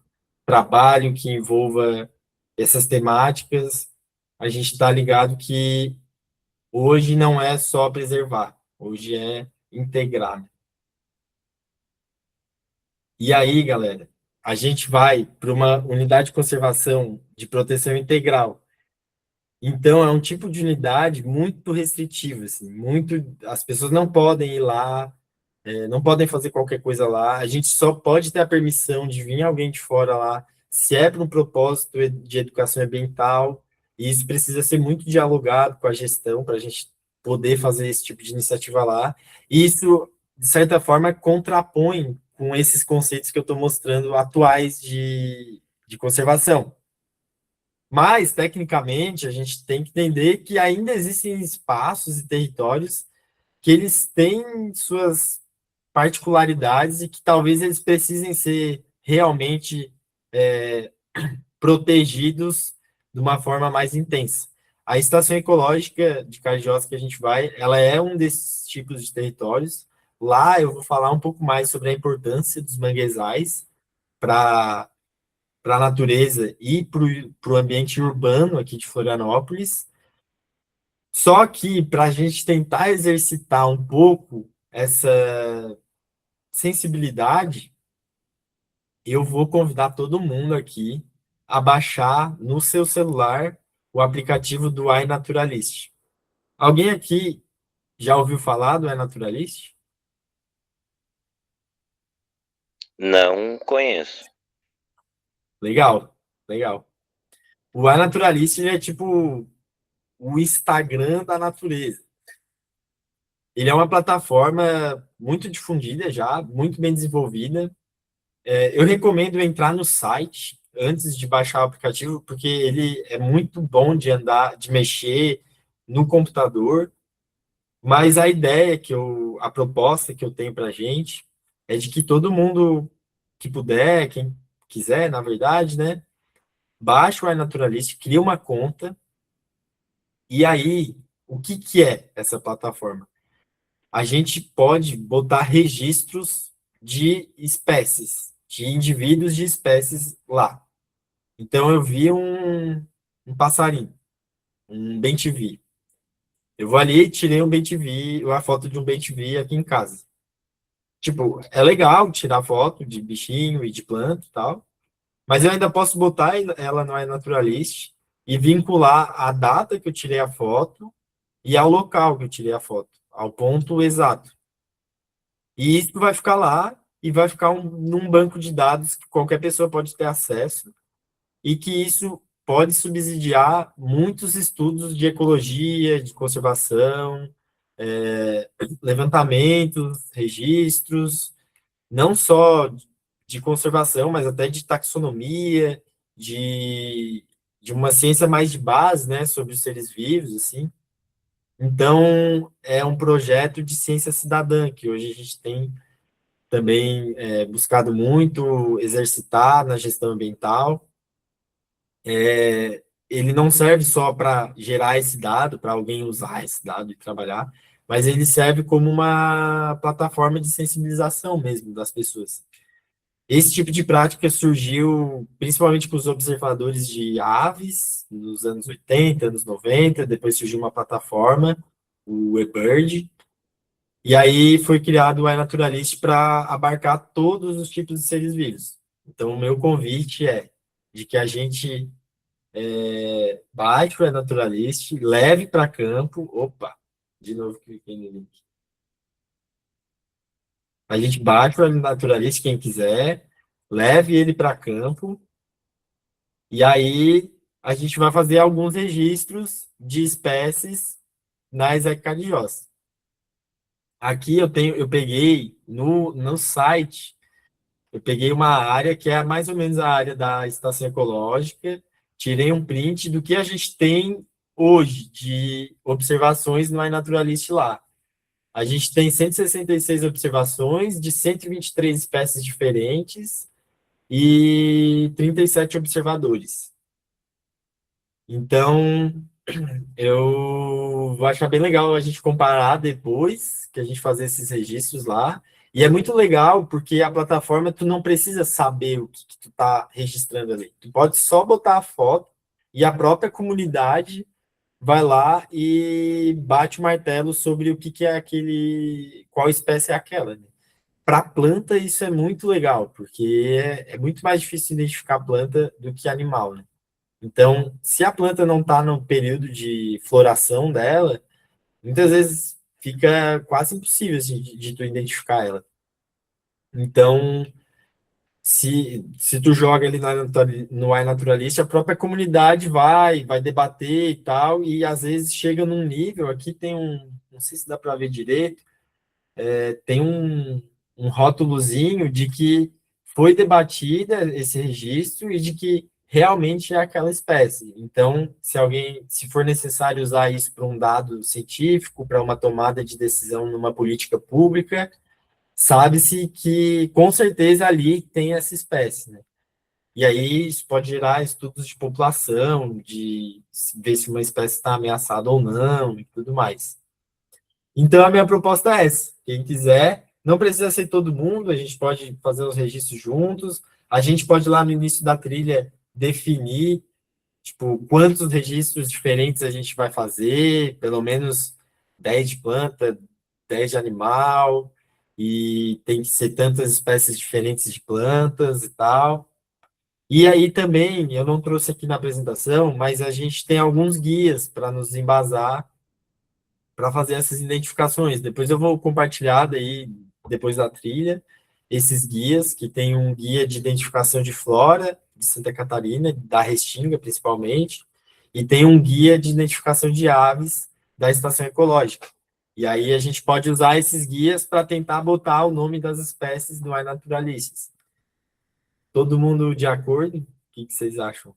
trabalho que envolva essas temáticas. A gente está ligado que hoje não é só preservar, hoje é integrar. E aí, galera, a gente vai para uma unidade de conservação de proteção integral. Então, é um tipo de unidade muito restritiva, assim, muito, as pessoas não podem ir lá, não podem fazer qualquer coisa lá, a gente só pode ter a permissão de vir alguém de fora lá, se é para um propósito de educação ambiental, e isso precisa ser muito dialogado com a gestão, para a gente poder fazer esse tipo de iniciativa lá, e isso, de certa forma, contrapõe com esses conceitos que eu estou mostrando atuais de conservação. Mas, tecnicamente, a gente tem que entender que ainda existem espaços e territórios que eles têm suas particularidades e que talvez eles precisem ser realmente protegidos de uma forma mais intensa. A estação ecológica de Carijós que a gente vai, ela é um desses tipos de territórios. Lá eu vou falar um pouco mais sobre a importância dos manguezais para a natureza e para o ambiente urbano aqui de Florianópolis. Só que para a gente tentar exercitar um pouco essa sensibilidade, eu vou convidar todo mundo aqui a baixar no seu celular o aplicativo do iNaturalist. Alguém aqui já ouviu falar do iNaturalist? Não conheço. Legal, legal. O iNaturalist ele é tipo o Instagram da natureza. Ele é uma plataforma muito difundida já, muito bem desenvolvida. Eu recomendo entrar no site antes de baixar o aplicativo, porque ele é muito bom de andar, de mexer no computador. Mas a ideia a proposta que eu tenho para a gente é de que todo mundo que puder, quem quiser, na verdade, né, baixa o iNaturalist, cria uma conta, e aí, o que é essa plataforma? A gente pode botar registros de espécies, de indivíduos de espécies lá. Então, eu vi um passarinho, um bem-te-vi. Eu vou ali e tirei um bem-te-vi, a foto de um bem-te-vi aqui em casa. Tipo, é legal tirar foto de bichinho e de planta e tal, mas eu ainda posso botar ela no iNaturalist e vincular a data que eu tirei a foto e ao local que eu tirei a foto, ao ponto exato. E isso vai ficar lá e vai ficar num banco de dados que qualquer pessoa pode ter acesso e que isso pode subsidiar muitos estudos de ecologia, de conservação, levantamentos, registros, não só de conservação, mas até de taxonomia, de uma ciência mais de base, né, sobre os seres vivos, assim. Então, é um projeto de ciência cidadã, que hoje a gente tem também buscado muito exercitar na gestão ambiental. Ele não serve só para gerar esse dado, para alguém usar esse dado e trabalhar, mas ele serve como uma plataforma de sensibilização mesmo das pessoas. Esse tipo de prática surgiu principalmente com os observadores de aves, nos anos 80, anos 90, depois surgiu uma plataforma, o eBird, e aí foi criado o iNaturalist para abarcar todos os tipos de seres vivos. Então, o meu convite é de que a gente baixe o iNaturalist, leve para campo, opa, de novo cliquei no link. A gente baixa o iNaturalist, quem quiser, leve ele para campo, e aí a gente vai fazer alguns registros de espécies nas ECADIOS. Aqui eu peguei no site, eu peguei uma área que é mais ou menos a área da estação ecológica, tirei um print do que a gente tem hoje de observações no iNaturalist lá. A gente tem 166 observações de 123 espécies diferentes e 37 observadores. Então, eu vou achar bem legal a gente comparar depois que a gente fazer esses registros lá. E é muito legal porque a plataforma tu não precisa saber o que tu tá registrando ali. Tu pode só botar a foto e a própria comunidade vai lá e bate o martelo sobre o que é aquele, qual espécie é aquela, né? Para planta isso é muito legal, porque é muito mais difícil identificar planta do que animal, né? Então, se a planta não está no período de floração dela, muitas vezes fica quase impossível assim, de tu identificar ela. Então, se tu joga ali no iNaturalist, a própria comunidade vai debater e tal, e às vezes chega num nível, aqui tem não sei se dá para ver direito, tem um rótulozinho de que foi debatida esse registro e de que realmente é aquela espécie. Então, se for necessário usar isso para um dado científico, para uma tomada de decisão numa política pública, sabe-se que com certeza ali tem essa espécie, né? E aí isso pode gerar estudos de população, de ver se uma espécie está ameaçada ou não e tudo mais. Então, a minha proposta é essa. Quem quiser, não precisa ser todo mundo, a gente pode fazer os registros juntos, a gente pode lá no início da trilha definir, tipo, quantos registros diferentes a gente vai fazer, pelo menos 10 de planta, 10 de animal, e tem que ser tantas espécies diferentes de plantas e tal. E aí também, eu não trouxe aqui na apresentação, mas a gente tem alguns guias para nos embasar para fazer essas identificações. Depois eu vou compartilhar daí, depois da trilha, esses guias, que tem um guia de identificação de flora de Santa Catarina, da Restinga principalmente, e tem um guia de identificação de aves da estação ecológica. E aí a gente pode usar esses guias para tentar botar o nome das espécies do iNaturalist. Todo mundo de acordo? O que vocês acham?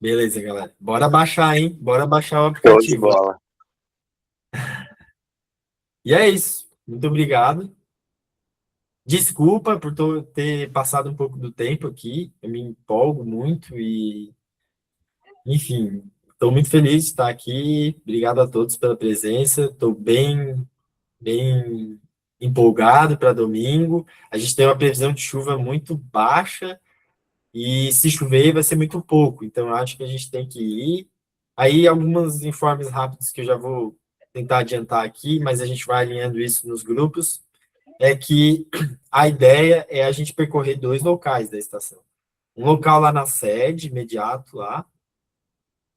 Beleza, galera. Bora baixar, hein? Bora baixar o Show de aplicativo. bola. E é isso. Muito obrigado. Desculpa por ter passado um pouco do tempo aqui. Eu me empolgo muito e, enfim, estou muito feliz de estar aqui. Obrigado a todos pela presença. Estou bem empolgado para domingo. A gente tem uma previsão de chuva muito baixa e se chover vai ser muito pouco. Então, eu acho que a gente tem que ir. Aí, alguns informes rápidos que eu já vou tentar adiantar aqui, mas a gente vai alinhando isso nos grupos, é que a ideia é a gente percorrer 2 locais da estação. Um local lá na sede, imediato lá,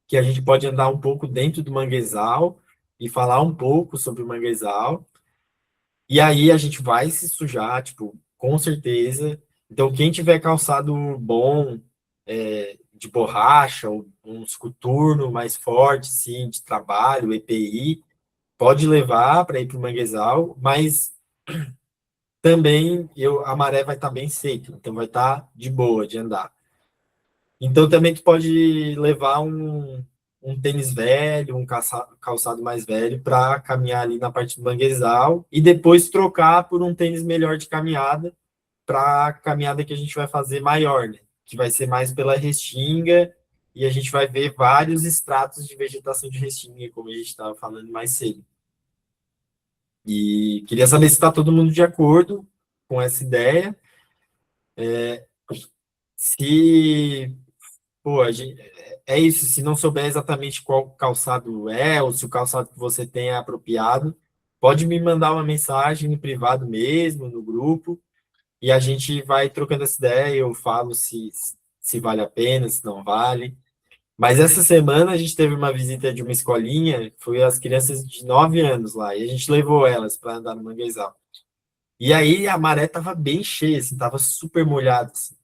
que a gente pode andar um pouco dentro do manguezal e falar um pouco sobre o manguezal. E aí a gente vai se sujar, tipo, com certeza. Então, quem tiver calçado bom, de borracha, ou um coturno mais forte, sim, de trabalho, EPI, pode levar para ir para o manguezal, mas também a maré vai estar bem seca, então vai estar de boa de andar. Então também tu pode levar um tênis velho, um calçado mais velho para caminhar ali na parte do manguezal e depois trocar por um tênis melhor de caminhada para a caminhada que a gente vai fazer maior, né? Que vai ser mais pela Restinga e a gente vai ver vários estratos de vegetação de Restinga, como a gente estava falando mais cedo. E queria saber se está todo mundo de acordo com essa ideia. Se Pô, é isso, se não souber exatamente qual calçado é, ou se o calçado que você tem é apropriado, pode me mandar uma mensagem no privado mesmo, no grupo, e a gente vai trocando essa ideia, eu falo se vale a pena, se não vale. Mas essa semana a gente teve uma visita de uma escolinha, foi as crianças de 9 anos lá, e a gente levou elas para andar no manguezal. E aí a maré estava bem cheia, assim, estava super molhada, assim.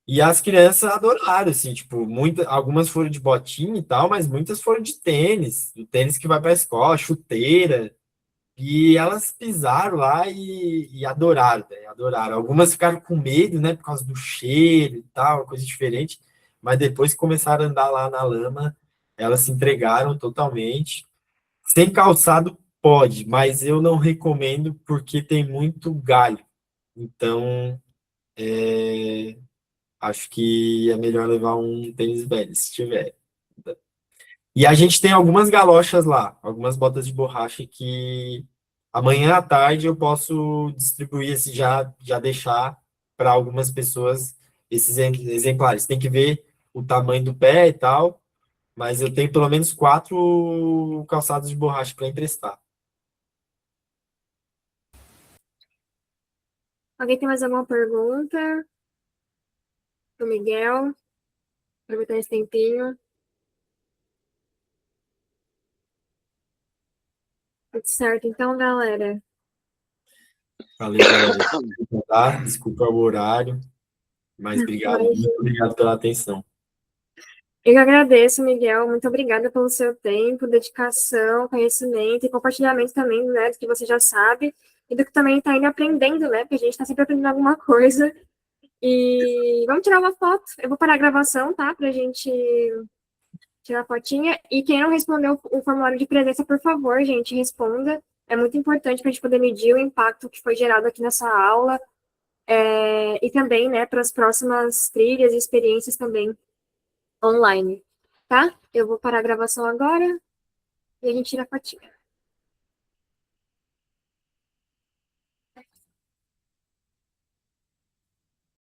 E as crianças adoraram, assim, tipo, algumas foram de botinha e tal, mas muitas foram de tênis, o tênis que vai para a escola, chuteira, e elas pisaram lá e adoraram, né? Adoraram. Algumas ficaram com medo, né, por causa do cheiro e tal, coisa diferente, mas depois que começaram a andar lá na lama, elas se entregaram totalmente. Sem calçado pode, mas eu não recomendo porque tem muito galho. Então, acho que é melhor levar um tênis velho, se tiver. E a gente tem algumas galochas lá, algumas botas de borracha que amanhã à tarde eu posso distribuir, já deixar para algumas pessoas esses exemplares. Tem que ver o tamanho do pé e tal, mas eu tenho pelo menos 4 calçados de borracha para emprestar. Alguém tem mais alguma pergunta? Pro Miguel? Aproveitar esse tempinho. Tudo certo, então, galera. Valeu, galera. Desculpa o horário, mas obrigado, muito obrigado pela atenção. Eu que agradeço, Miguel. Muito obrigada pelo seu tempo, dedicação, conhecimento e compartilhamento também, né, do que você já sabe e do que também está indo aprendendo, né, porque a gente está sempre aprendendo alguma coisa. E vamos tirar uma foto. Eu vou parar a gravação, tá, pra gente tirar a fotinha. E quem não respondeu o formulário de presença, por favor, gente, responda. É muito importante para a gente poder medir o impacto que foi gerado aqui nessa aula. E também, né, para as próximas trilhas e experiências também online, tá? Eu vou parar a gravação agora e a gente tira a fotinha.